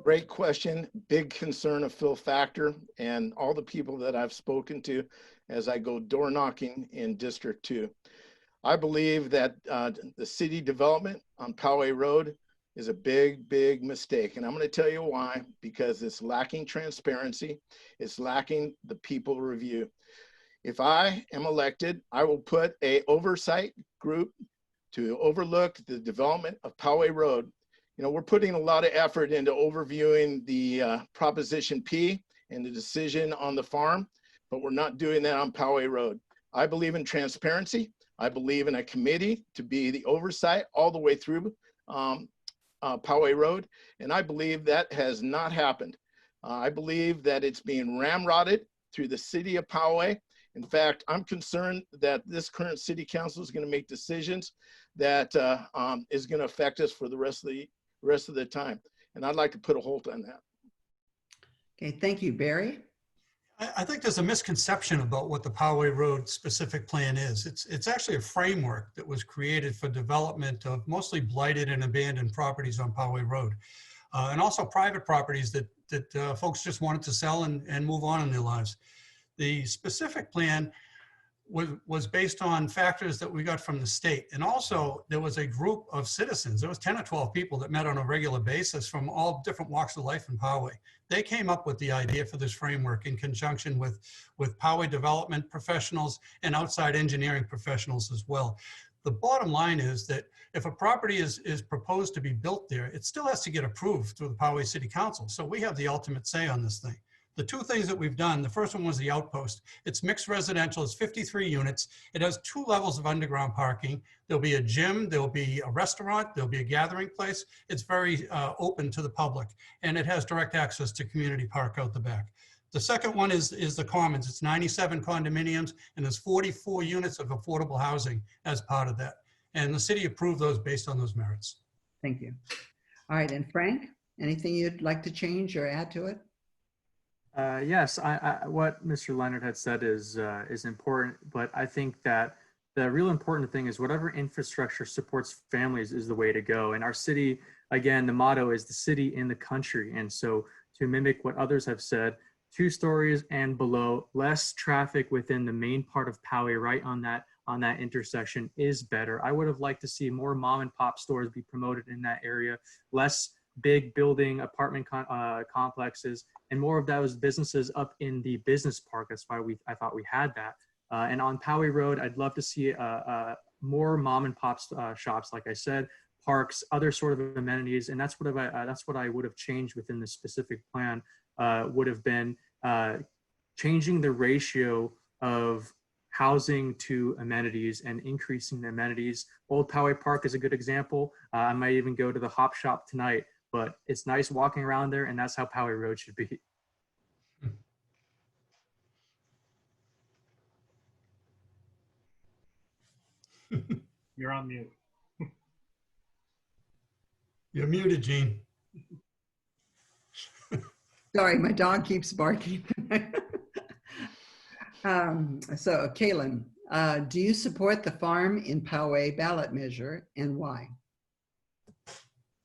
Great question. Big concern of Phil Factor and all the people that I've spoken to as I go door knocking in District 2. I believe that the city development on Poway Road is a big, big mistake. And I'm going to tell you why, because it's lacking transparency. It's lacking the people review. If I am elected, I will put a oversight group to overlook the development of Poway Road. You know, we're putting a lot of effort into overviewing the Proposition P and the decision on the farm, but we're not doing that on Poway Road. I believe in transparency. I believe in a committee to be the oversight all the way through Poway Road, and I believe that has not happened. I believe that it's being ramrodded through the city of Poway. In fact, I'm concerned that this current city council is going to make decisions that is going to affect us for the rest of the time, and I'd like to put a halt on that. Okay, thank you, Barry. I think there's a misconception about what the Poway Road specific plan is. It's actually a framework that was created for development of mostly blighted and abandoned properties on Poway Road. And also private properties that folks just wanted to sell and move on in their lives. The specific plan was based on factors that we got from the state. And also there was a group of citizens, there was 10 or 12 people that met on a regular basis from all different walks of life in Poway. They came up with the idea for this framework in conjunction with Poway development professionals and outside engineering professionals as well. The bottom line is that if a property is proposed to be built there, it still has to get approved through the Poway City Council. So we have the ultimate say on this thing. The two things that we've done, the first one was the outpost. It's mixed residential, it's 53 units. It has 2 levels of underground parking. There'll be a gym, there'll be a restaurant, there'll be a gathering place. It's very open to the public, and it has direct access to community park out the back. The second one is the commons. It's 97 condominiums, and there's 44 units of affordable housing as part of that. And the city approved those based on those merits. Thank you. All right, and Frank, anything you'd like to change or add to it? Yes, what Mr. Leonard had said is important, but I think that the real important thing is whatever infrastructure supports families is the way to go. And our city, again, the motto is the city in the country. And so to mimic what others have said, 2 stories and below, less traffic within the main part of Poway, right on that intersection is better. I would have liked to see more mom and pop stores be promoted in that area, less big building apartment complexes, and more of those businesses up in the business park. That's why I thought we had that. And on Poway Road, I'd love to see more mom and pop shops, like I said, parks, other sort of amenities, and that's what I would have changed within the specific plan. Would have been changing the ratio of housing to amenities and increasing the amenities. Old Poway Park is a good example. I might even go to the Hop Shop tonight, but it's nice walking around there, and that's how Poway Road should be. You're on mute. You're muted, Gene. Sorry, my dog keeps barking. So, Kaylin, do you support the farm in Poway ballot measure, and why?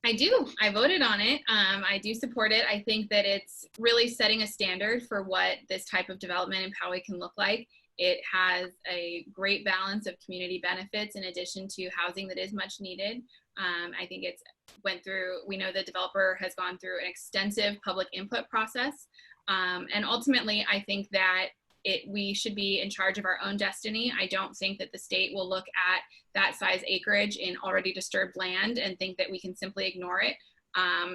I do. I voted on it. I do support it. I think that it's really setting a standard for what this type of development in Poway can look like. It has a great balance of community benefits in addition to housing that is much needed. I think we know the developer has gone through an extensive public input process. And ultimately, I think that we should be in charge of our own destiny. I don't think that the state will look at that size acreage in already disturbed land and think that we can simply ignore it.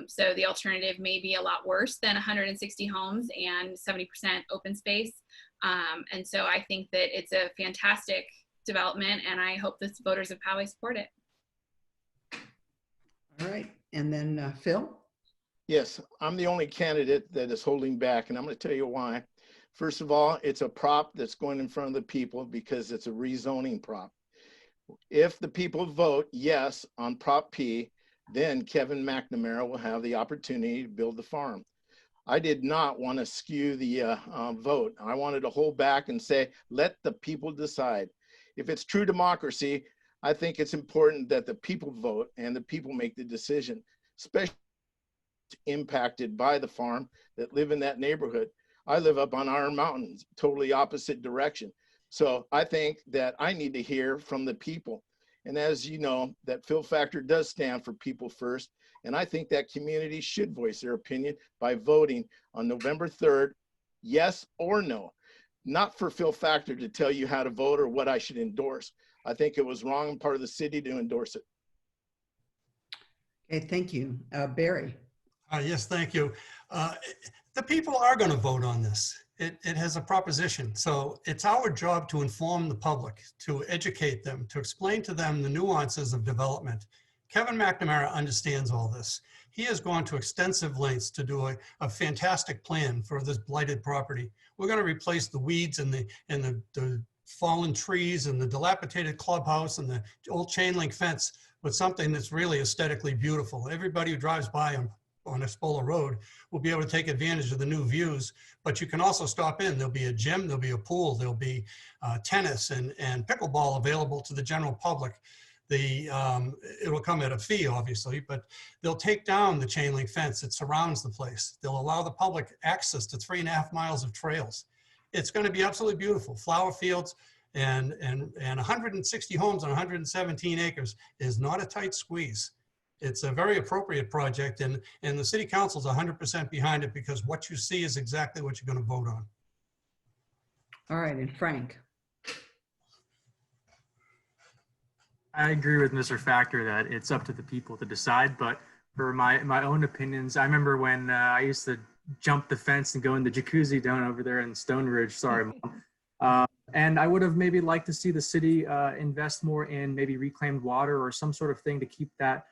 So the alternative may be a lot worse than 160 homes and 70% open space. And so I think that it's a fantastic development, and I hope the voters of Poway support it. All right, and then Phil? Yes, I'm the only candidate that is holding back, and I'm going to tell you why. First of all, it's a prop that's going in front of the people because it's a rezoning prop. If the people vote yes on Prop P, then Kevin McNamara will have the opportunity to build the farm. I did not want to skew the vote. I wanted to hold back and say, let the people decide. If it's true democracy, I think it's important that the people vote and the people make the decision, especially impacted by the farm that live in that neighborhood. I live up on Iron Mountain, totally opposite direction. So I think that I need to hear from the people. And as you know, that Phil Factor does stand for people first. And I think that community should voice their opinion by voting on November 3rd, yes or no. Not for Phil Factor to tell you how to vote or what I should endorse. I think it was wrong on part of the city to endorse it. Okay, thank you. Barry. Yes, thank you. The people are going to vote on this. It has a proposition. So it's our job to inform the public, to educate them, to explain to them the nuances of development. Kevin McNamara understands all this. He has gone to extensive lengths to do a fantastic plan for this blighted property. We're going to replace the weeds and the fallen trees and the dilapidated clubhouse and the old chain link fence with something that's really aesthetically beautiful. Everybody who drives by on Espola Road will be able to take advantage of the new views, but you can also stop in. There'll be a gym, there'll be a pool, there'll be tennis and pickleball available to the general public. It'll come at a fee, obviously, but they'll take down the chain link fence that surrounds the place. They'll allow the public access to 3.5 miles of trails. It's going to be absolutely beautiful. Flower fields and 160 homes on 117 acres is not a tight squeeze. It's a very appropriate project, and the city council is 100% behind it because what you see is exactly what you're going to vote on. All right, and Frank. I agree with Mr. Factor that it's up to the people to decide, but for my own opinions, I remember when I used to jump the fence and go in the jacuzzi down over there in Stone Ridge, sorry, Mom. And I would have maybe liked to see the city invest more in maybe reclaimed water or some sort of thing to keep that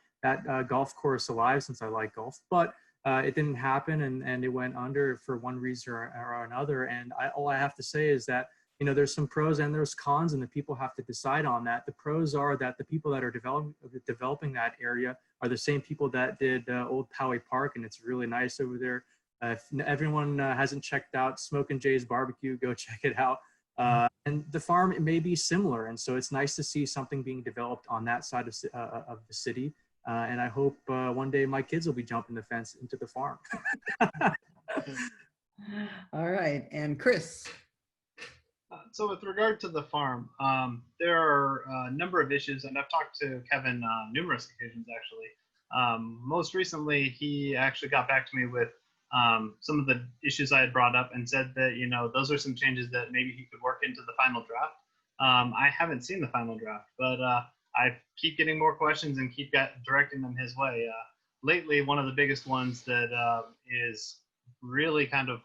golf course alive, since I like golf, but it didn't happen, and it went under for one reason or another. And all I have to say is that, you know, there's some pros and there's cons, and the people have to decide on that. The pros are that the people that are developing that area are the same people that did Old Poway Park, and it's really nice over there. If everyone hasn't checked out Smokin' Jay's Barbecue, go check it out. And the farm, it may be similar, and so it's nice to see something being developed on that side of the city. And I hope one day my kids will be jumping the fence into the farm. All right, and Chris. So with regard to the farm, there are a number of issues, and I've talked to Kevin on numerous occasions, actually. Most recently, he actually got back to me with some of the issues I had brought up and said that, you know, those are some changes that maybe he could work into the final draft. I haven't seen the final draft, but I keep getting more questions and keep directing them his way. Lately, one of the biggest ones that is really kind of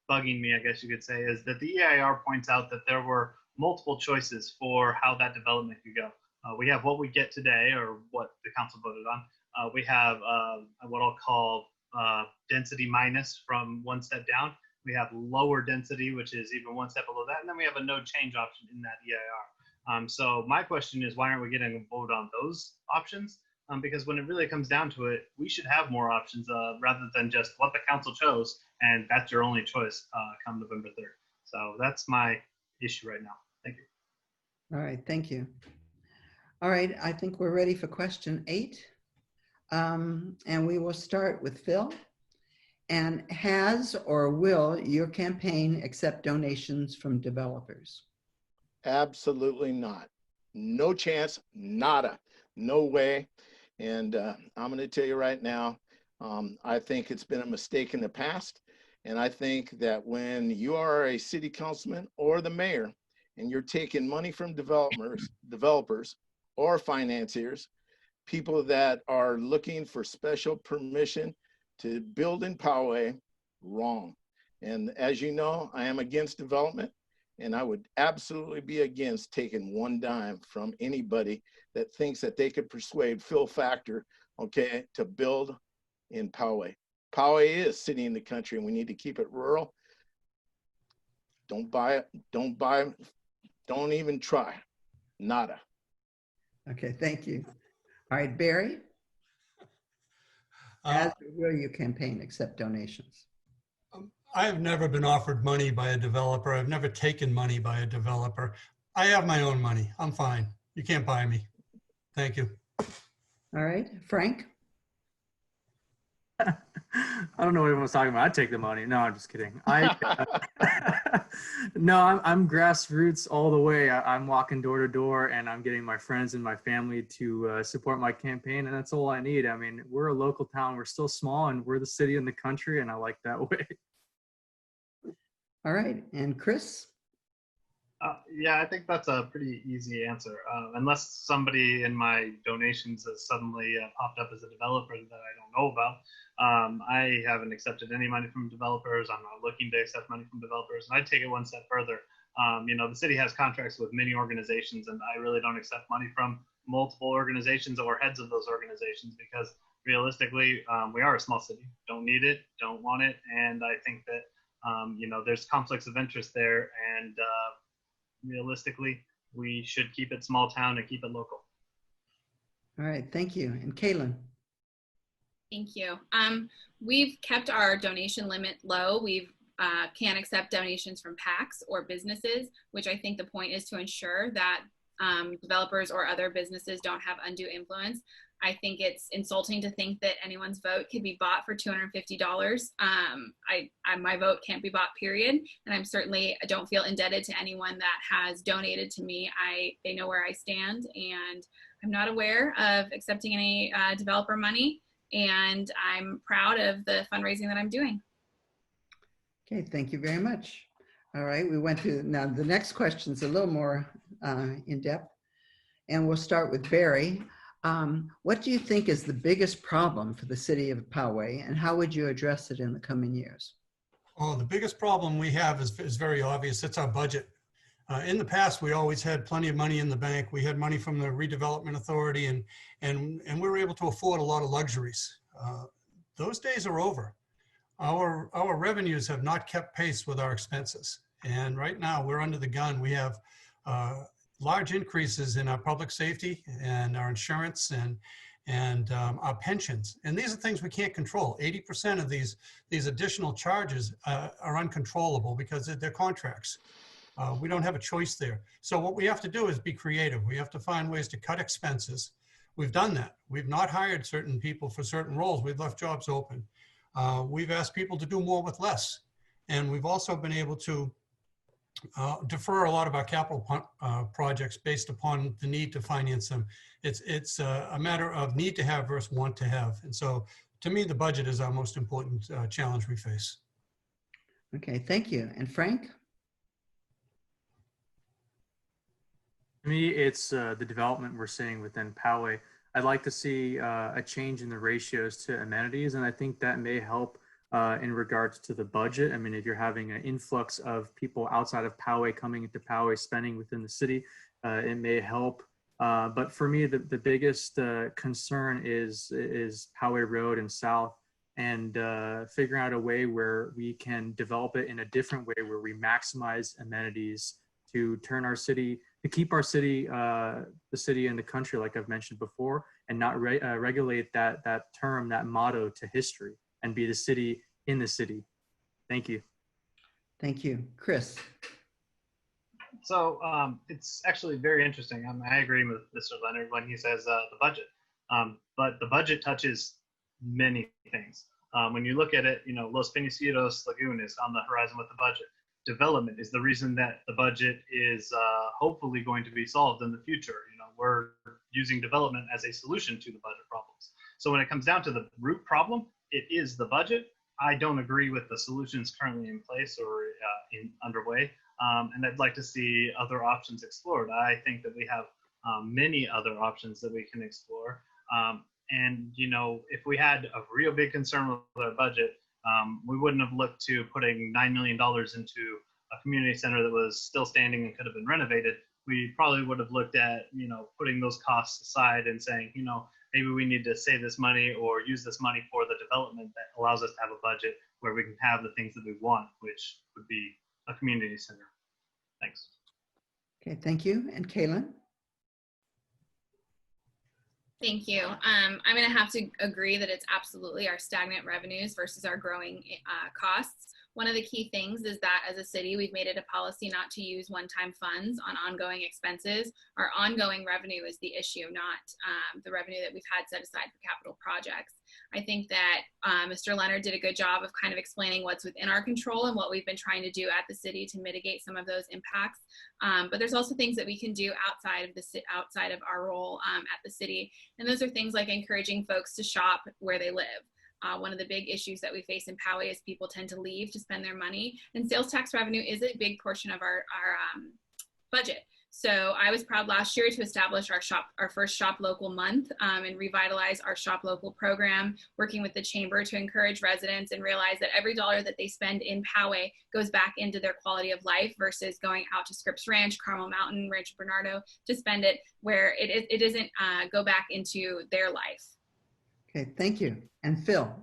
bugging me, I guess you could say, is that the EIR points out that there were multiple choices for how that development could go. We have what we get today, or what the council voted on. We have what I'll call density minus from one step down. We have lower density, which is even one step below that. And then we have a no change option in that EIR. So my question is, why aren't we getting a vote on those options? Because when it really comes down to it, we should have more options rather than just what the council chose, and that's your only choice come November 3rd. So that's my issue right now. Thank you. All right, thank you. All right, I think we're ready for question 8. And we will start with Phil. And has or will your campaign accept donations from developers? Absolutely not. No chance, nada, no way. And I'm going to tell you right now, I think it's been a mistake in the past. And I think that when you are a city councilman or the mayor and you're taking money from developers or financiers, people that are looking for special permission to build in Poway, wrong. And as you know, I am against development, and I would absolutely be against taking one dime from anybody that thinks that they could persuade Phil Factor, okay, to build in Poway. Poway is city in the country, and we need to keep it rural. Don't buy it, don't even try, nada. Okay, thank you. All right, Barry. As will you campaign, accept donations? I have never been offered money by a developer. I've never taken money by a developer. I have my own money. I'm fine. You can't buy me. Thank you. All right, Frank? I don't know what everyone's talking about. I'd take the money. No, I'm just kidding. No, I'm grassroots all the way. I'm walking door to door and I'm getting my friends and my family to support my campaign. And that's all I need. I mean, we're a local town. We're still small and we're the city in the country. And I like that way. All right, and Chris? Yeah, I think that's a pretty easy answer. Unless somebody in my donations has suddenly popped up as a developer that I don't know about. I haven't accepted any money from developers. I'm not looking to accept money from developers. And I'd take it one step further. The city has contracts with many organizations, and I really don't accept money from multiple organizations or heads of those organizations because realistically, we are a small city. Don't need it, don't want it. And I think that, there's conflicts of interest there. And realistically, we should keep it small town and keep it local. All right, thank you. And Kaylin? Thank you. We've kept our donation limit low. We've can't accept donations from PACs or businesses, which I think the point is to ensure that developers or other businesses don't have undue influence. I think it's insulting to think that anyone's vote could be bought for $250. My vote can't be bought, period. And I don't feel indebted to anyone that has donated to me. They know where I stand, and I'm not aware of accepting any developer money. And I'm proud of the fundraising that I'm doing. Okay, thank you very much. All right, we went to, now the next question is a little more in depth. And we'll start with Barry. What do you think is the biggest problem for the city of Poway, and how would you address it in the coming years? Oh, the biggest problem we have is very obvious. It's our budget. In the past, we always had plenty of money in the bank. We had money from the redevelopment authority, and we were able to afford a lot of luxuries. Those days are over. Our revenues have not kept pace with our expenses. And right now we're under the gun. We have large increases in our public safety and our insurance and our pensions. And these are things we can't control. 80% of these additional charges are uncontrollable because they're contracts. We don't have a choice there. So what we have to do is be creative. We have to find ways to cut expenses. We've done that. We've not hired certain people for certain roles. We've left jobs open. We've asked people to do more with less. And we've also been able to defer a lot of our capital projects based upon the need to finance them. It's a matter of need to have versus want to have. And so to me, the budget is our most important challenge we face. Okay, thank you. And Frank? To me, it's the development we're seeing within Poway. I'd like to see a change in the ratios to amenities, and I think that may help in regards to the budget. I mean, if you're having an influx of people outside of Poway coming into Poway, spending within the city, it may help. But for me, the biggest concern is Poway Road and South, and figuring out a way where we can develop it in a different way, where we maximize amenities to turn our city, to keep our city, the city and the country, like I've mentioned before, and not regulate that term, that motto to history, and be the city in the city. Thank you. Thank you. Chris? So it's actually very interesting. I agree with Mr. Leonard when he says the budget, but the budget touches many things. When you look at it, Los Penicitos Lagoon is on the horizon with the budget. Development is the reason that the budget is hopefully going to be solved in the future. We're using development as a solution to the budget problems. So when it comes down to the root problem, it is the budget. I don't agree with the solutions currently in place or underway. And I'd like to see other options explored. I think that we have many other options that we can explore. And if we had a real big concern with our budget, we wouldn't have looked to putting $9 million into a community center that was still standing and could have been renovated. We probably would have looked at, putting those costs aside and saying, maybe we need to save this money or use this money for the development that allows us to have a budget where we can have the things that we want, which would be a community center. Thanks. Okay, thank you. And Kaylin? Thank you. I'm going to have to agree that it's absolutely our stagnant revenues versus our growing costs. One of the key things is that as a city, we've made it a policy not to use one-time funds on ongoing expenses. Our ongoing revenue is the issue, not the revenue that we've had set aside for capital projects. I think that Mr. Leonard did a good job of kind of explaining what's within our control and what we've been trying to do at the city to mitigate some of those impacts. But there's also things that we can do outside of our role at the city. And those are things like encouraging folks to shop where they live. One of the big issues that we face in Poway is people tend to leave to spend their money, and sales tax revenue is a big portion of our budget. So I was proud last year to establish our first Shop Local month and revitalize our Shop Local program, working with the chamber to encourage residents and realize that every dollar that they spend in Poway goes back into their quality of life versus going out to Scripps Ranch, Carmel Mountain, Rancho Bernardo to spend it where it doesn't go back into their life. Okay, thank you. And Phil?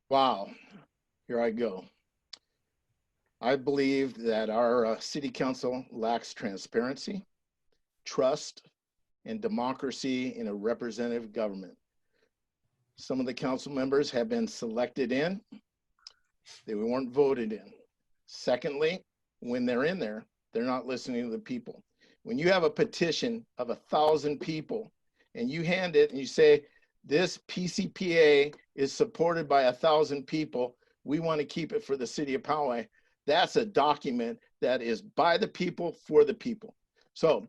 Wow, here I go. I believe that our city council lacks transparency, trust, and democracy in a representative government. Some of the council members have been selected in, they weren't voted in. Secondly, when they're in there, they're not listening to the people. When you have a petition of 1,000 people and you hand it and you say, this PCPA is supported by 1,000 people, we want to keep it for the city of Poway. That's a document that is by the people for the people. So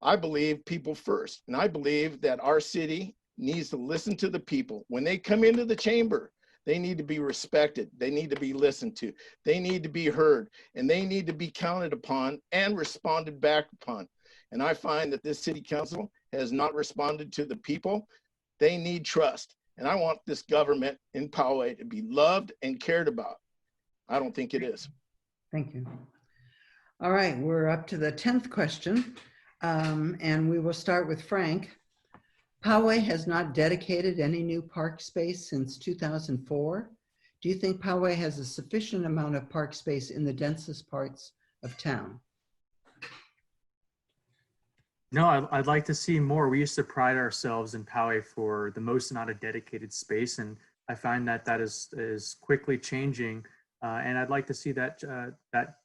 I believe people first. And I believe that our city needs to listen to the people. When they come into the chamber, they need to be respected. They need to be listened to. They need to be heard. And they need to be counted upon and responded back upon. And I find that this city council has not responded to the people. They need trust. And I want this government in Poway to be loved and cared about. I don't think it is. Thank you. All right, we're up to the 10th question, and we will start with Frank. Poway has not dedicated any new park space since 2004. Do you think Poway has a sufficient amount of park space in the densest parts of town? No, I'd like to see more. We used to pride ourselves in Poway for the most amount of dedicated space, and I find that that is quickly changing. And I'd like to see that that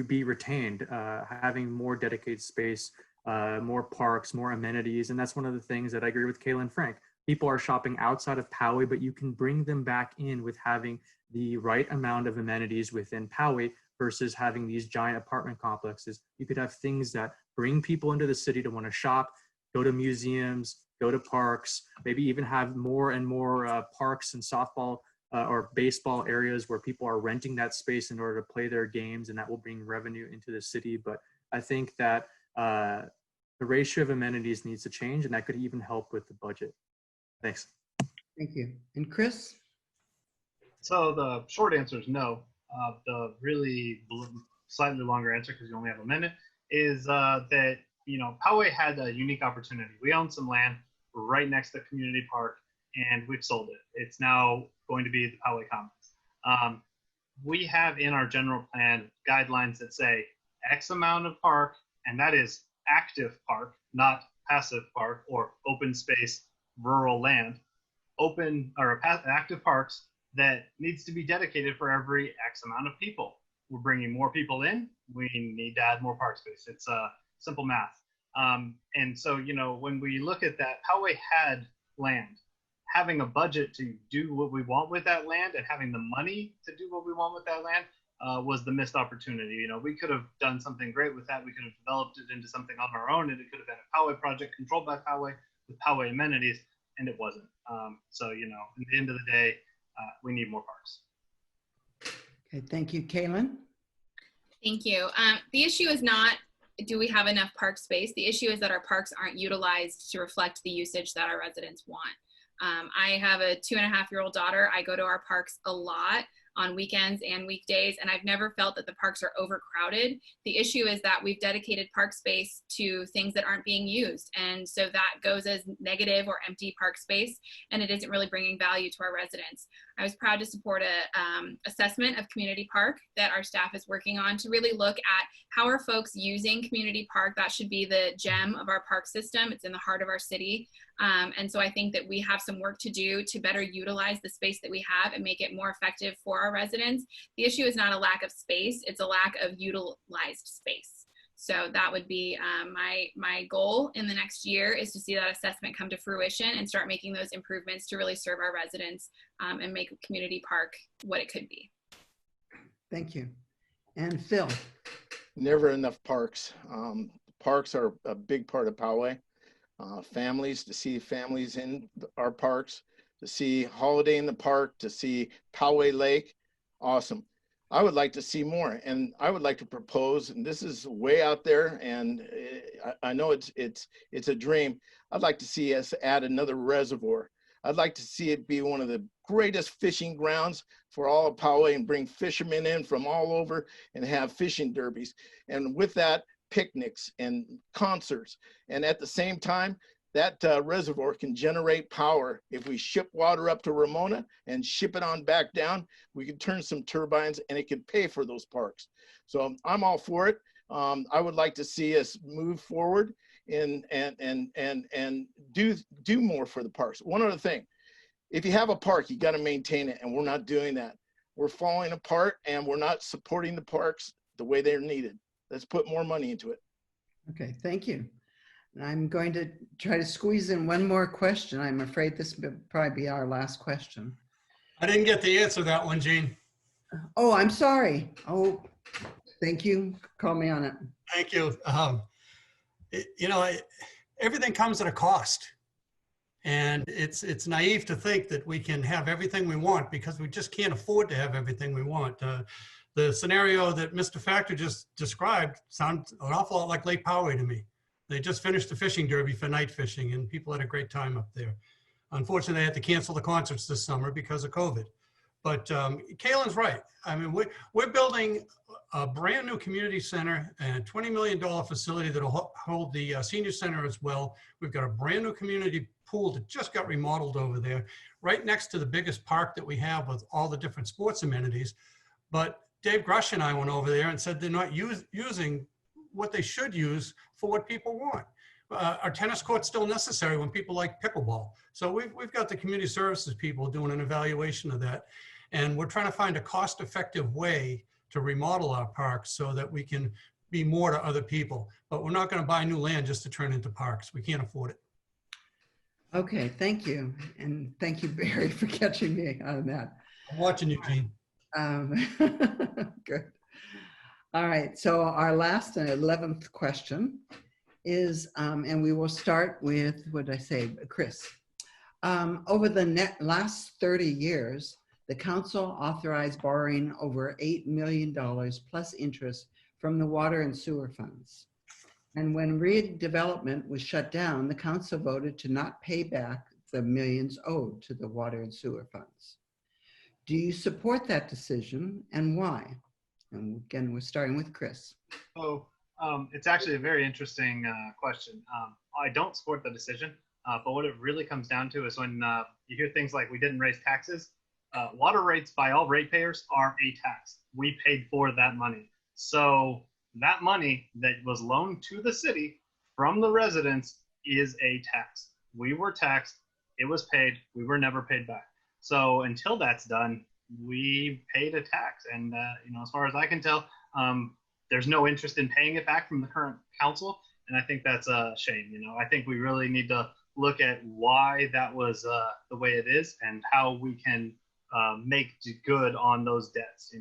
be retained, having more dedicated space, more parks, more amenities. And that's one of the things that I agree with Kayla and Frank. People are shopping outside of Poway, but you can bring them back in with having the right amount of amenities within Poway versus having these giant apartment complexes. You could have things that bring people into the city to want to shop, go to museums, go to parks, maybe even have more and more parks and softball or baseball areas where people are renting that space in order to play their games, and that will bring revenue into the city. But I think that the ratio of amenities needs to change, and that could even help with the budget. Thanks. Thank you. And Chris? So the short answer is no. The really slightly longer answer, because you only have a minute, is that, you know, Poway had a unique opportunity. We own some land right next to the community park, and we've sold it. It's now going to be the Poway Commons. We have in our general plan guidelines that say X amount of park, and that is active park, not passive park or open space, rural land, open or active parks that needs to be dedicated for every X amount of people. We're bringing more people in, we need to add more park space. It's simple math. And so, you know, when we look at that, Poway had land. Having a budget to do what we want with that land and having the money to do what we want with that land was the missed opportunity. You know, we could have done something great with that. We could have developed it into something on our own, and it could have been a Poway project controlled by Poway with Poway amenities, and it wasn't. So, you know, at the end of the day, we need more parks. Okay, thank you. Kaylin? Thank you. The issue is not, do we have enough park space? The issue is that our parks aren't utilized to reflect the usage that our residents want. I have a 2.5-year-old daughter. I go to our parks a lot on weekends and weekdays. And I've never felt that the parks are overcrowded. The issue is that we've dedicated park space to things that aren't being used. And so that goes as negative or empty park space, and it isn't really bringing value to our residents. I was proud to support a assessment of Community Park that our staff is working on to really look at how are folks using Community Park. That should be the gem of our park system. It's in the heart of our city. And so I think that we have some work to do to better utilize the space that we have and make it more effective for our residents. The issue is not a lack of space, it's a lack of utilized space. So that would be my goal in the next year, is to see that assessment come to fruition and start making those improvements to really serve our residents and make Community Park what it could be. Thank you. And Phil. Never enough parks. Parks are a big part of Poway. Families, to see families in our parks, to see Holiday in the Park, to see Poway Lake, awesome. I would like to see more, and I would like to propose, and this is way out there, and I know it's a dream. I'd like to see us add another reservoir. I'd like to see it be one of the greatest fishing grounds for all of Poway, and bring fishermen in from all over and have fishing derbies. And with that, picnics and concerts. And at the same time, that reservoir can generate power. If we ship water up to Ramona and ship it on back down, we can turn some turbines and it can pay for those parks. So I'm all for it. I would like to see us move forward and do more for the parks. One other thing, if you have a park, you got to maintain it, and we're not doing that. We're falling apart, and we're not supporting the parks the way they're needed. Let's put more money into it. Okay, thank you. I'm going to try to squeeze in one more question. I'm afraid this will probably be our last question. I didn't get the answer to that one, Gene. Oh, I'm sorry. Oh, thank you. Call me on it. Thank you. Everything comes at a cost. And it's naive to think that we can have everything we want, because we just can't afford to have everything we want. The scenario that Mr. Factor just described sounds an awful lot like Lake Poway to me. They just finished the fishing derby for night fishing, and people had a great time up there. Unfortunately, they had to cancel the concerts this summer because of COVID. But Kaylin's right. I mean, we're building a brand new community center and $20 million facility that'll hold the senior center as well. We've got a brand new community pool that just got remodeled over there, right next to the biggest park that we have with all the different sports amenities. But Dave Grush and I went over there and said they're not using what they should use for what people want. Our tennis court's still necessary when people like pickleball. So we've got the community services people doing an evaluation of that. And we're trying to find a cost-effective way to remodel our parks so that we can be more to other people. But we're not going to buy new land just to turn into parks. We can't afford it. Okay, thank you. And thank you, Barry, for catching me on that. I'm watching you, Gene. Good. All right, so our last and 11th question is, and we will start with, what did I say, Chris. Over the last 30 years, the council authorized borrowing over $8 million plus interest from the water and sewer funds. And when redevelopment was shut down, the council voted to not pay back the millions owed to the water and sewer funds. Do you support that decision, and why? And again, we're starting with Chris. So it's actually a very interesting question. I don't support the decision, but what it really comes down to is when you hear things like we didn't raise taxes, water rates by all ratepayers are a tax. We paid for that money. So that money that was loaned to the city from the residents is a tax. We were taxed, it was paid, we were never paid back. So until that's done, we paid a tax. And as far as I can tell, there's no interest in paying it back from the current council. And I think that's a shame. I think we really need to look at why that was the way it is and how we can make good on those debts.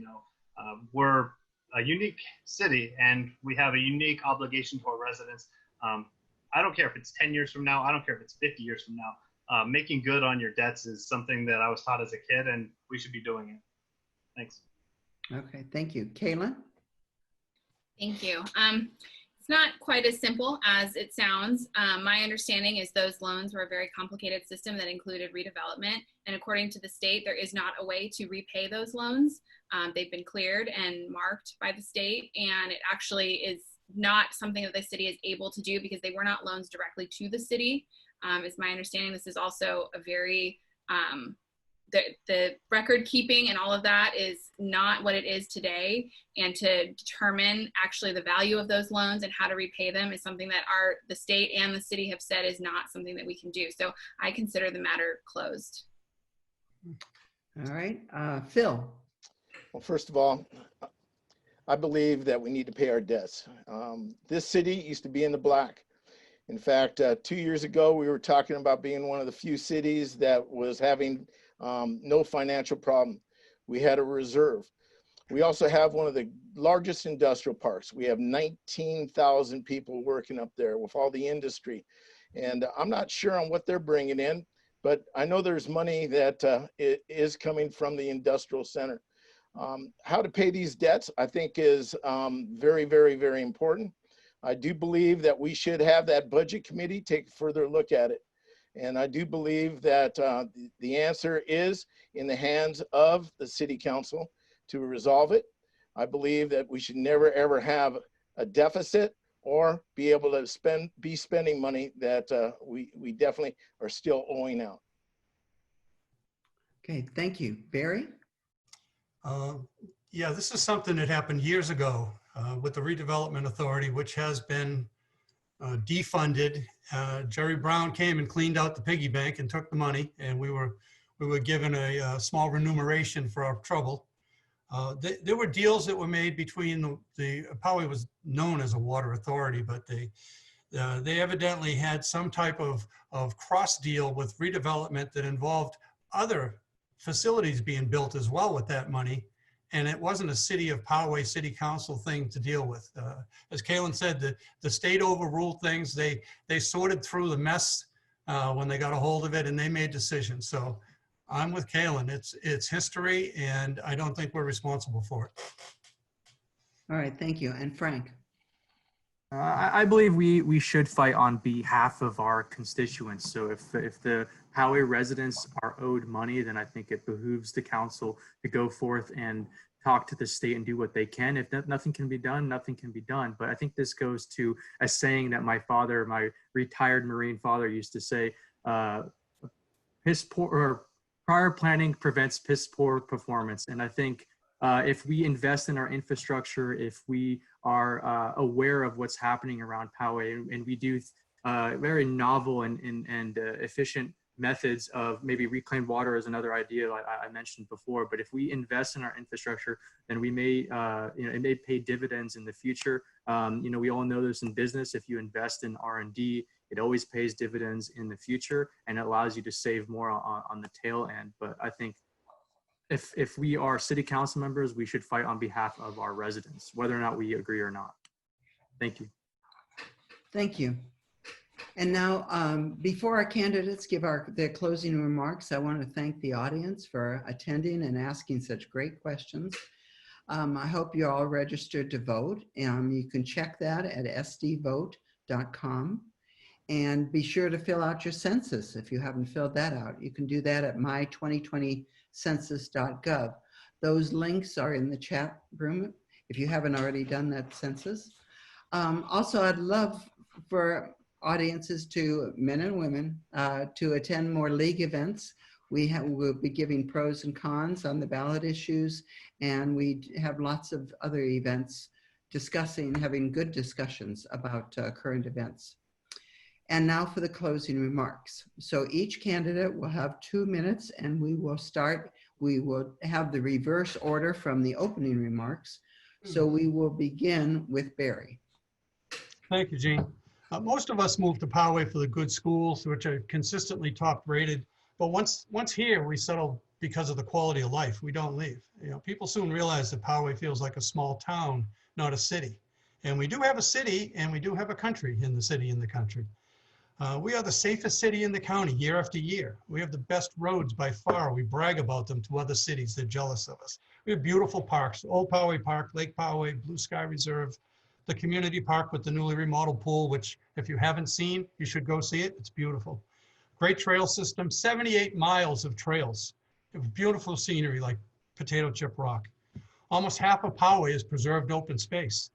We're a unique city and we have a unique obligation to our residents. I don't care if it's 10 years from now, I don't care if it's 50 years from now. Making good on your debts is something that I was taught as a kid, and we should be doing it. Thanks. Okay, thank you. Kaylin? Thank you. It's not quite as simple as it sounds. My understanding is those loans were a very complicated system that included redevelopment. And according to the state, there is not a way to repay those loans. They've been cleared and marked by the state, and it actually is not something that the city is able to do because they were not loans directly to the city. Is my understanding. This is also a very, the record keeping and all of that is not what it is today. And to determine actually the value of those loans and how to repay them is something that the state and the city have said is not something that we can do. So I consider the matter closed. All right, Phil. Well, first of all, I believe that we need to pay our debts. This city used to be in the black. In fact, 2 years ago, we were talking about being one of the few cities that was having no financial problem. We had a reserve. We also have one of the largest industrial parks. We have 19,000 people working up there with all the industry. And I'm not sure on what they're bringing in, but I know there's money that is coming from the industrial center. How to pay these debts, I think, is very, very, very important. I do believe that we should have that budget committee take a further look at it. And I do believe that the answer is in the hands of the city council to resolve it. I believe that we should never, ever have a deficit or be able to be spending money that we definitely are still owing out. Okay, thank you. Barry? Yeah, this is something that happened years ago with the Redevelopment Authority, which has been defunded. Jerry Brown came and cleaned out the piggy bank and took the money, and we were given a small remuneration for our trouble. There were deals that were made between the Poway was known as a water authority, but they evidently had some type of cross deal with redevelopment that involved other facilities being built as well with that money. And it wasn't a city of Poway city council thing to deal with. As Kaylin said, the state overruled things. They sorted through the mess when they got a hold of it, and they made decisions. So I'm with Kaylin. It's history, and I don't think we're responsible for it. All right, thank you. And Frank? I believe we should fight on behalf of our constituents. So if the Poway residents are owed money, then I think it behooves the council to go forth and talk to the state and do what they can. If nothing can be done, nothing can be done. But I think this goes to a saying that my father, my retired Marine father, used to say, piss poor or prior planning prevents piss poor performance. And I think if we invest in our infrastructure, if we are aware of what's happening around Poway, and we do very novel and efficient methods of maybe reclaimed water is another idea I mentioned before. But if we invest in our infrastructure, then we may, it may pay dividends in the future. We all know this in business. If you invest in R&D, it always pays dividends in the future, and it allows you to save more on the tail end. But I think if we are city council members, we should fight on behalf of our residents, whether or not we agree or not. Thank you. Thank you. And now, before our candidates give their closing remarks, I want to thank the audience for attending and asking such great questions. I hope you're all registered to vote. You can check that at sdvote.com. And be sure to fill out your census if you haven't filled that out. You can do that at my2020census.gov. Those links are in the chat room if you haven't already done that census. Also, I'd love for audiences, to men and women, to attend more league events. We'll be giving pros and cons on the ballot issues, and we have lots of other events having good discussions about current events. And now for the closing remarks. So each candidate will have 2 minutes, and we will have the reverse order from the opening remarks. So we will begin with Barry. Thank you, Gene. Most of us moved to Poway for the good schools, which are consistently top rated. But once here, we settle because of the quality of life. We don't leave. People soon realize that Poway feels like a small town, not a city. And we do have a city, and we do have a country in the city in the country. We are the safest city in the county year after year. We have the best roads by far. We brag about them to other cities. They're jealous of us. We have beautiful parks, Old Poway Park, Lake Poway, Blue Sky Reserve, the community park with the newly remodeled pool, which if you haven't seen, you should go see it. It's beautiful. Great trail system, 78 miles of trails. Beautiful scenery like potato chip rock. Almost half of Poway is preserved open space.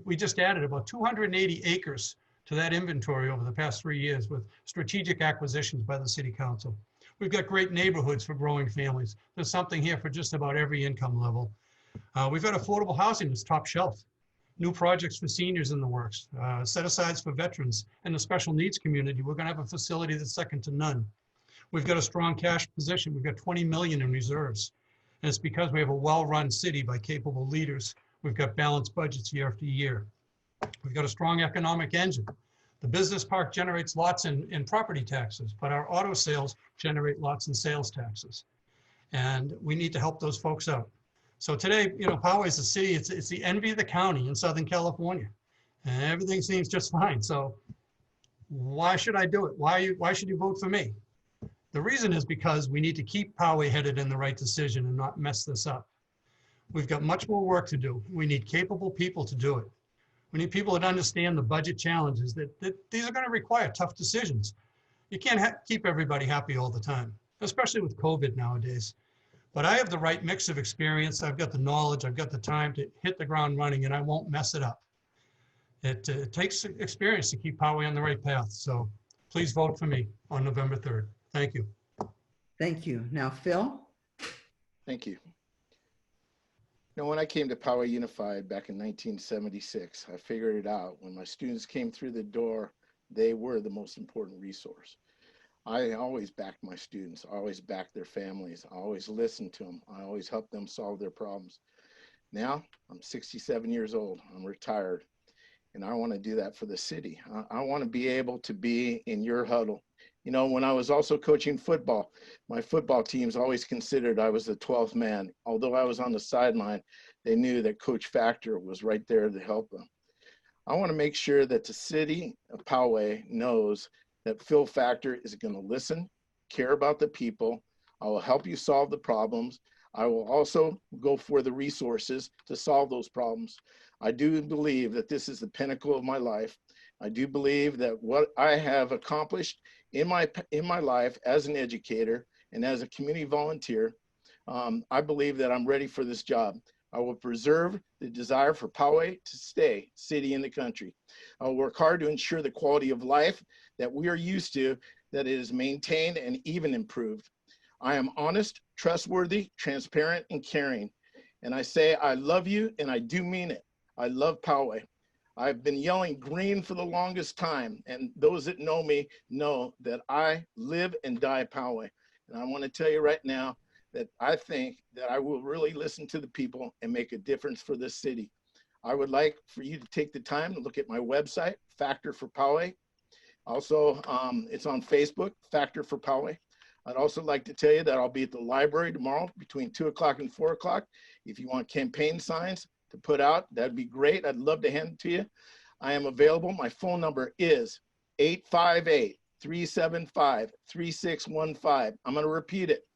We just added about 280 acres to that inventory over the past 3 years with strategic acquisitions by the city council. We've got great neighborhoods for growing families. There's something here for just about every income level. We've got affordable housing that's top shelf. New projects for seniors in the works, set-asides for veterans and the special needs community. We're going to have a facility that's second to none. We've got a strong cash position. We've got 20 million in reserves. And it's because we have a well-run city by capable leaders. We've got balanced budgets year after year. We've got a strong economic engine. The business park generates lots in property taxes, but our auto sales generate lots in sales taxes. And we need to help those folks out. So today, you know, Poway is a city, it's the envy of the county in Southern California. And everything seems just fine. So why should I do it? Why should you vote for me? The reason is because we need to keep Poway headed in the right decision and not mess this up. We've got much more work to do. We need capable people to do it. We need people that understand the budget challenges, that these are going to require tough decisions. You can't keep everybody happy all the time, especially with COVID nowadays. But I have the right mix of experience. I've got the knowledge, I've got the time to hit the ground running, and I won't mess it up. It takes experience to keep Poway on the right path. So please vote for me on November 3rd. Thank you. Thank you. Now, Phil? Thank you. Now, when I came to Poway Unified back in 1976, I figured it out. When my students came through the door, they were the most important resource. I always backed my students. I always backed their families. I always listened to them. I always helped them solve their problems. Now, I'm 67 years old. I'm retired, and I want to do that for the city. I want to be able to be in your huddle. You know, when I was also coaching football, my football teams always considered I was the 12th man. Although I was on the sideline, they knew that Coach Factor was right there to help them. I want to make sure that the city of Poway knows that Phil Factor is going to listen, care about the people. I will help you solve the problems. I will also go for the resources to solve those problems. I do believe that this is the pinnacle of my life. I do believe that what I have accomplished in my life as an educator and as a community volunteer, I believe that I'm ready for this job. I will preserve the desire for Poway to stay city in the country. I will work hard to ensure the quality of life that we are used to, that it is maintained and even improved. I am honest, trustworthy, transparent, and caring. And I say, I love you, and I do mean it. I love Poway. I've been yelling green for the longest time, and those that know me know that I live and die Poway. And I want to tell you right now that I think that I will really listen to the people and make a difference for this city. I would like for you to take the time to look at my website, Factor for Poway. Also, it's on Facebook, Factor for Poway. I'd also like to tell you that I'll be at the library tomorrow between 2 o'clock and 4 o'clock. If you want campaign signs to put out, that'd be great. I'd love to hand it to you. I am available. My phone number is 858-375-3615. I'm going to repeat it.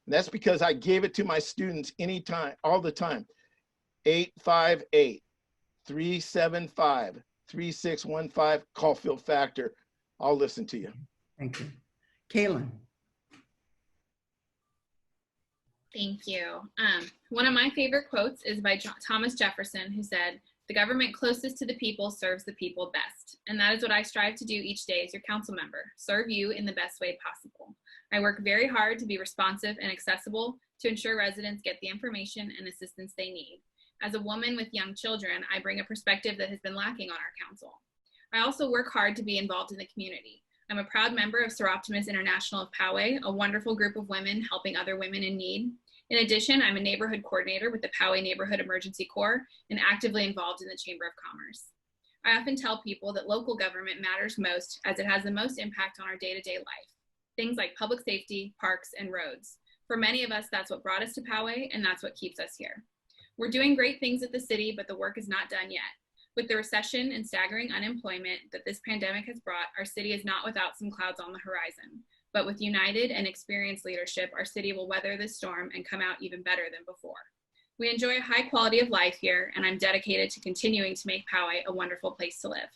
And that's because I gave it to my students anytime, all the time. 858-375-3615. Call Phil Factor. I'll listen to you. Thank you. Kaylin? Thank you. One of my favorite quotes is by Thomas Jefferson, who said, "The government closest to the people serves the people best." And that is what I strive to do each day as your council member, serve you in the best way possible. I work very hard to be responsive and accessible to ensure residents get the information and assistance they need. As a woman with young children, I bring a perspective that has been lacking on our council. I also work hard to be involved in the community. I'm a proud member of Seroptimus International of Poway, a wonderful group of women helping other women in need. In addition, I'm a neighborhood coordinator with the Poway Neighborhood Emergency Corps and actively involved in the Chamber of Commerce. I often tell people that local government matters most as it has the most impact on our day-to-day life. Things like public safety, parks, and roads. For many of us, that's what brought us to Poway, and that's what keeps us here. We're doing great things at the city, but the work is not done yet. With the recession and staggering unemployment that this pandemic has brought, our city is not without some clouds on the horizon. But with united and experienced leadership, our city will weather this storm and come out even better than before. We enjoy a high quality of life here, and I'm dedicated to continuing to make Poway a wonderful place to live.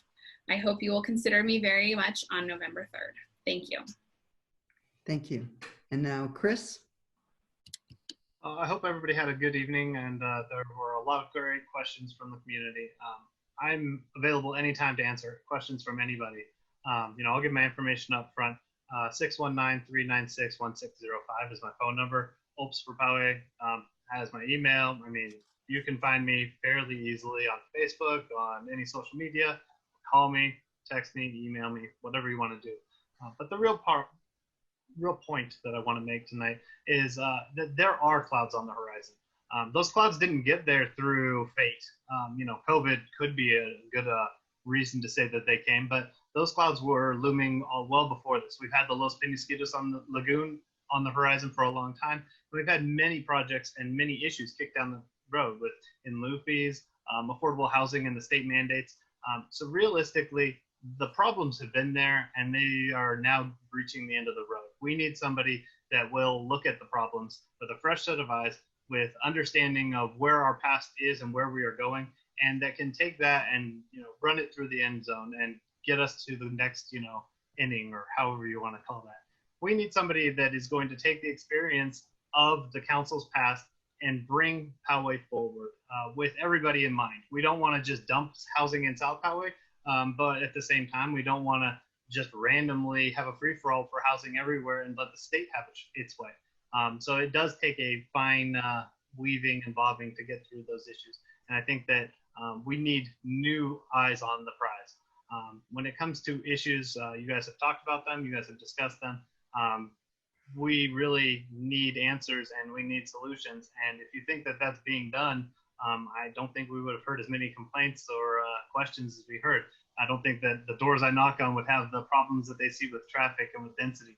I hope you will consider me very much on November 3rd. Thank you. Thank you. And now, Chris. I hope everybody had a good evening, and there were a lot of great questions from the community. I'm available anytime to answer questions from anybody. I'll give my information up front. 619-396-1605 is my phone number. Oops for Poway has my email. I mean, you can find me fairly easily on Facebook, on any social media. Call me, text me, email me, whatever you want to do. But the real point that I want to make tonight is that there are clouds on the horizon. Those clouds didn't get there through fate. COVID could be a good reason to say that they came, but those clouds were looming well before this. We've had the Los Penasquitos on the lagoon on the horizon for a long time. We've had many projects and many issues kicked down the road with in lieu fees, affordable housing, and the state mandates. So realistically, the problems have been there, and they are now reaching the end of the road. We need somebody that will look at the problems with a fresh set of eyes, with understanding of where our past is and where we are going, and that can take that and run it through the end zone and get us to the next inning, or however you want to call that. We need somebody that is going to take the experience of the council's past and bring Poway forward with everybody in mind. We don't want to just dump housing in South Poway, but at the same time, we don't want to just randomly have a free-for-all for housing everywhere and let the state have its way. So it does take a fine weaving and bobbing to get through those issues. And I think that we need new eyes on the prize. When it comes to issues, you guys have talked about them, you guys have discussed them. We really need answers and we need solutions. And if you think that that's being done, I don't think we would have heard as many complaints or questions as we heard. I don't think that the doors I knock on would have the problems that they see with traffic and with density.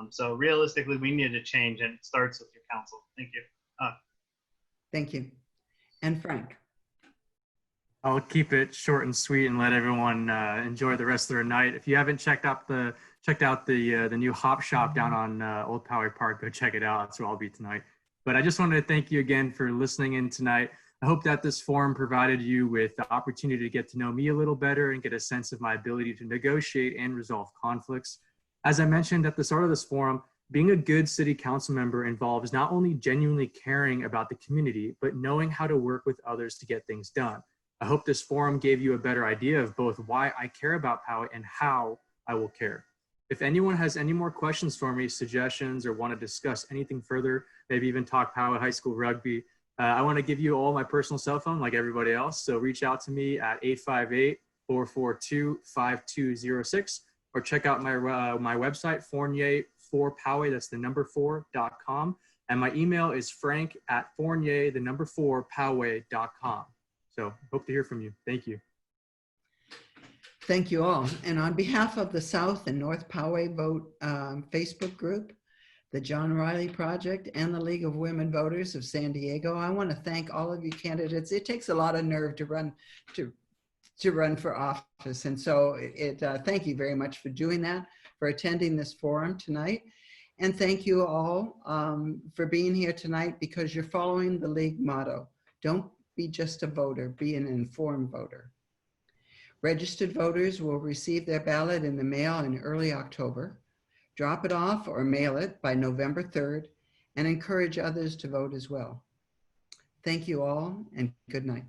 So realistically, we need a change, and it starts with your council. Thank you. Thank you. And Frank. I'll keep it short and sweet and let everyone enjoy the rest of their night. If you haven't checked out the new Hop Shop down on Old Poway Park, go check it out. That's where I'll be tonight. But I just wanted to thank you again for listening in tonight. I hope that this forum provided you with the opportunity to get to know me a little better and get a sense of my ability to negotiate and resolve conflicts. As I mentioned at the start of this forum, being a good city council member involves not only genuinely caring about the community, but knowing how to work with others to get things done. I hope this forum gave you a better idea of both why I care about Poway and how I will care. If anyone has any more questions for me, suggestions, or want to discuss anything further, maybe even talk Poway High School rugby, I want to give you all my personal cell phone like everybody else. So reach out to me at 858-442-5206, or check out my website, Fournier4Poway, that's the number 4.com. And my email is frank@Fournier4Poway.com. So hope to hear from you. Thank you. Thank you all. And on behalf of the South and North Poway Vote Facebook group, the John Riley Project, and the League of Women Voters of San Diego, I want to thank all of you candidates. It takes a lot of nerve to run for office. And so thank you very much for doing that, for attending this forum tonight. And thank you all for being here tonight, because you're following the League motto. Don't be just a voter, be an informed voter. Registered voters will receive their ballot in the mail in early October. Drop it off or mail it by November 3rd, and encourage others to vote as well. Thank you all, and good night.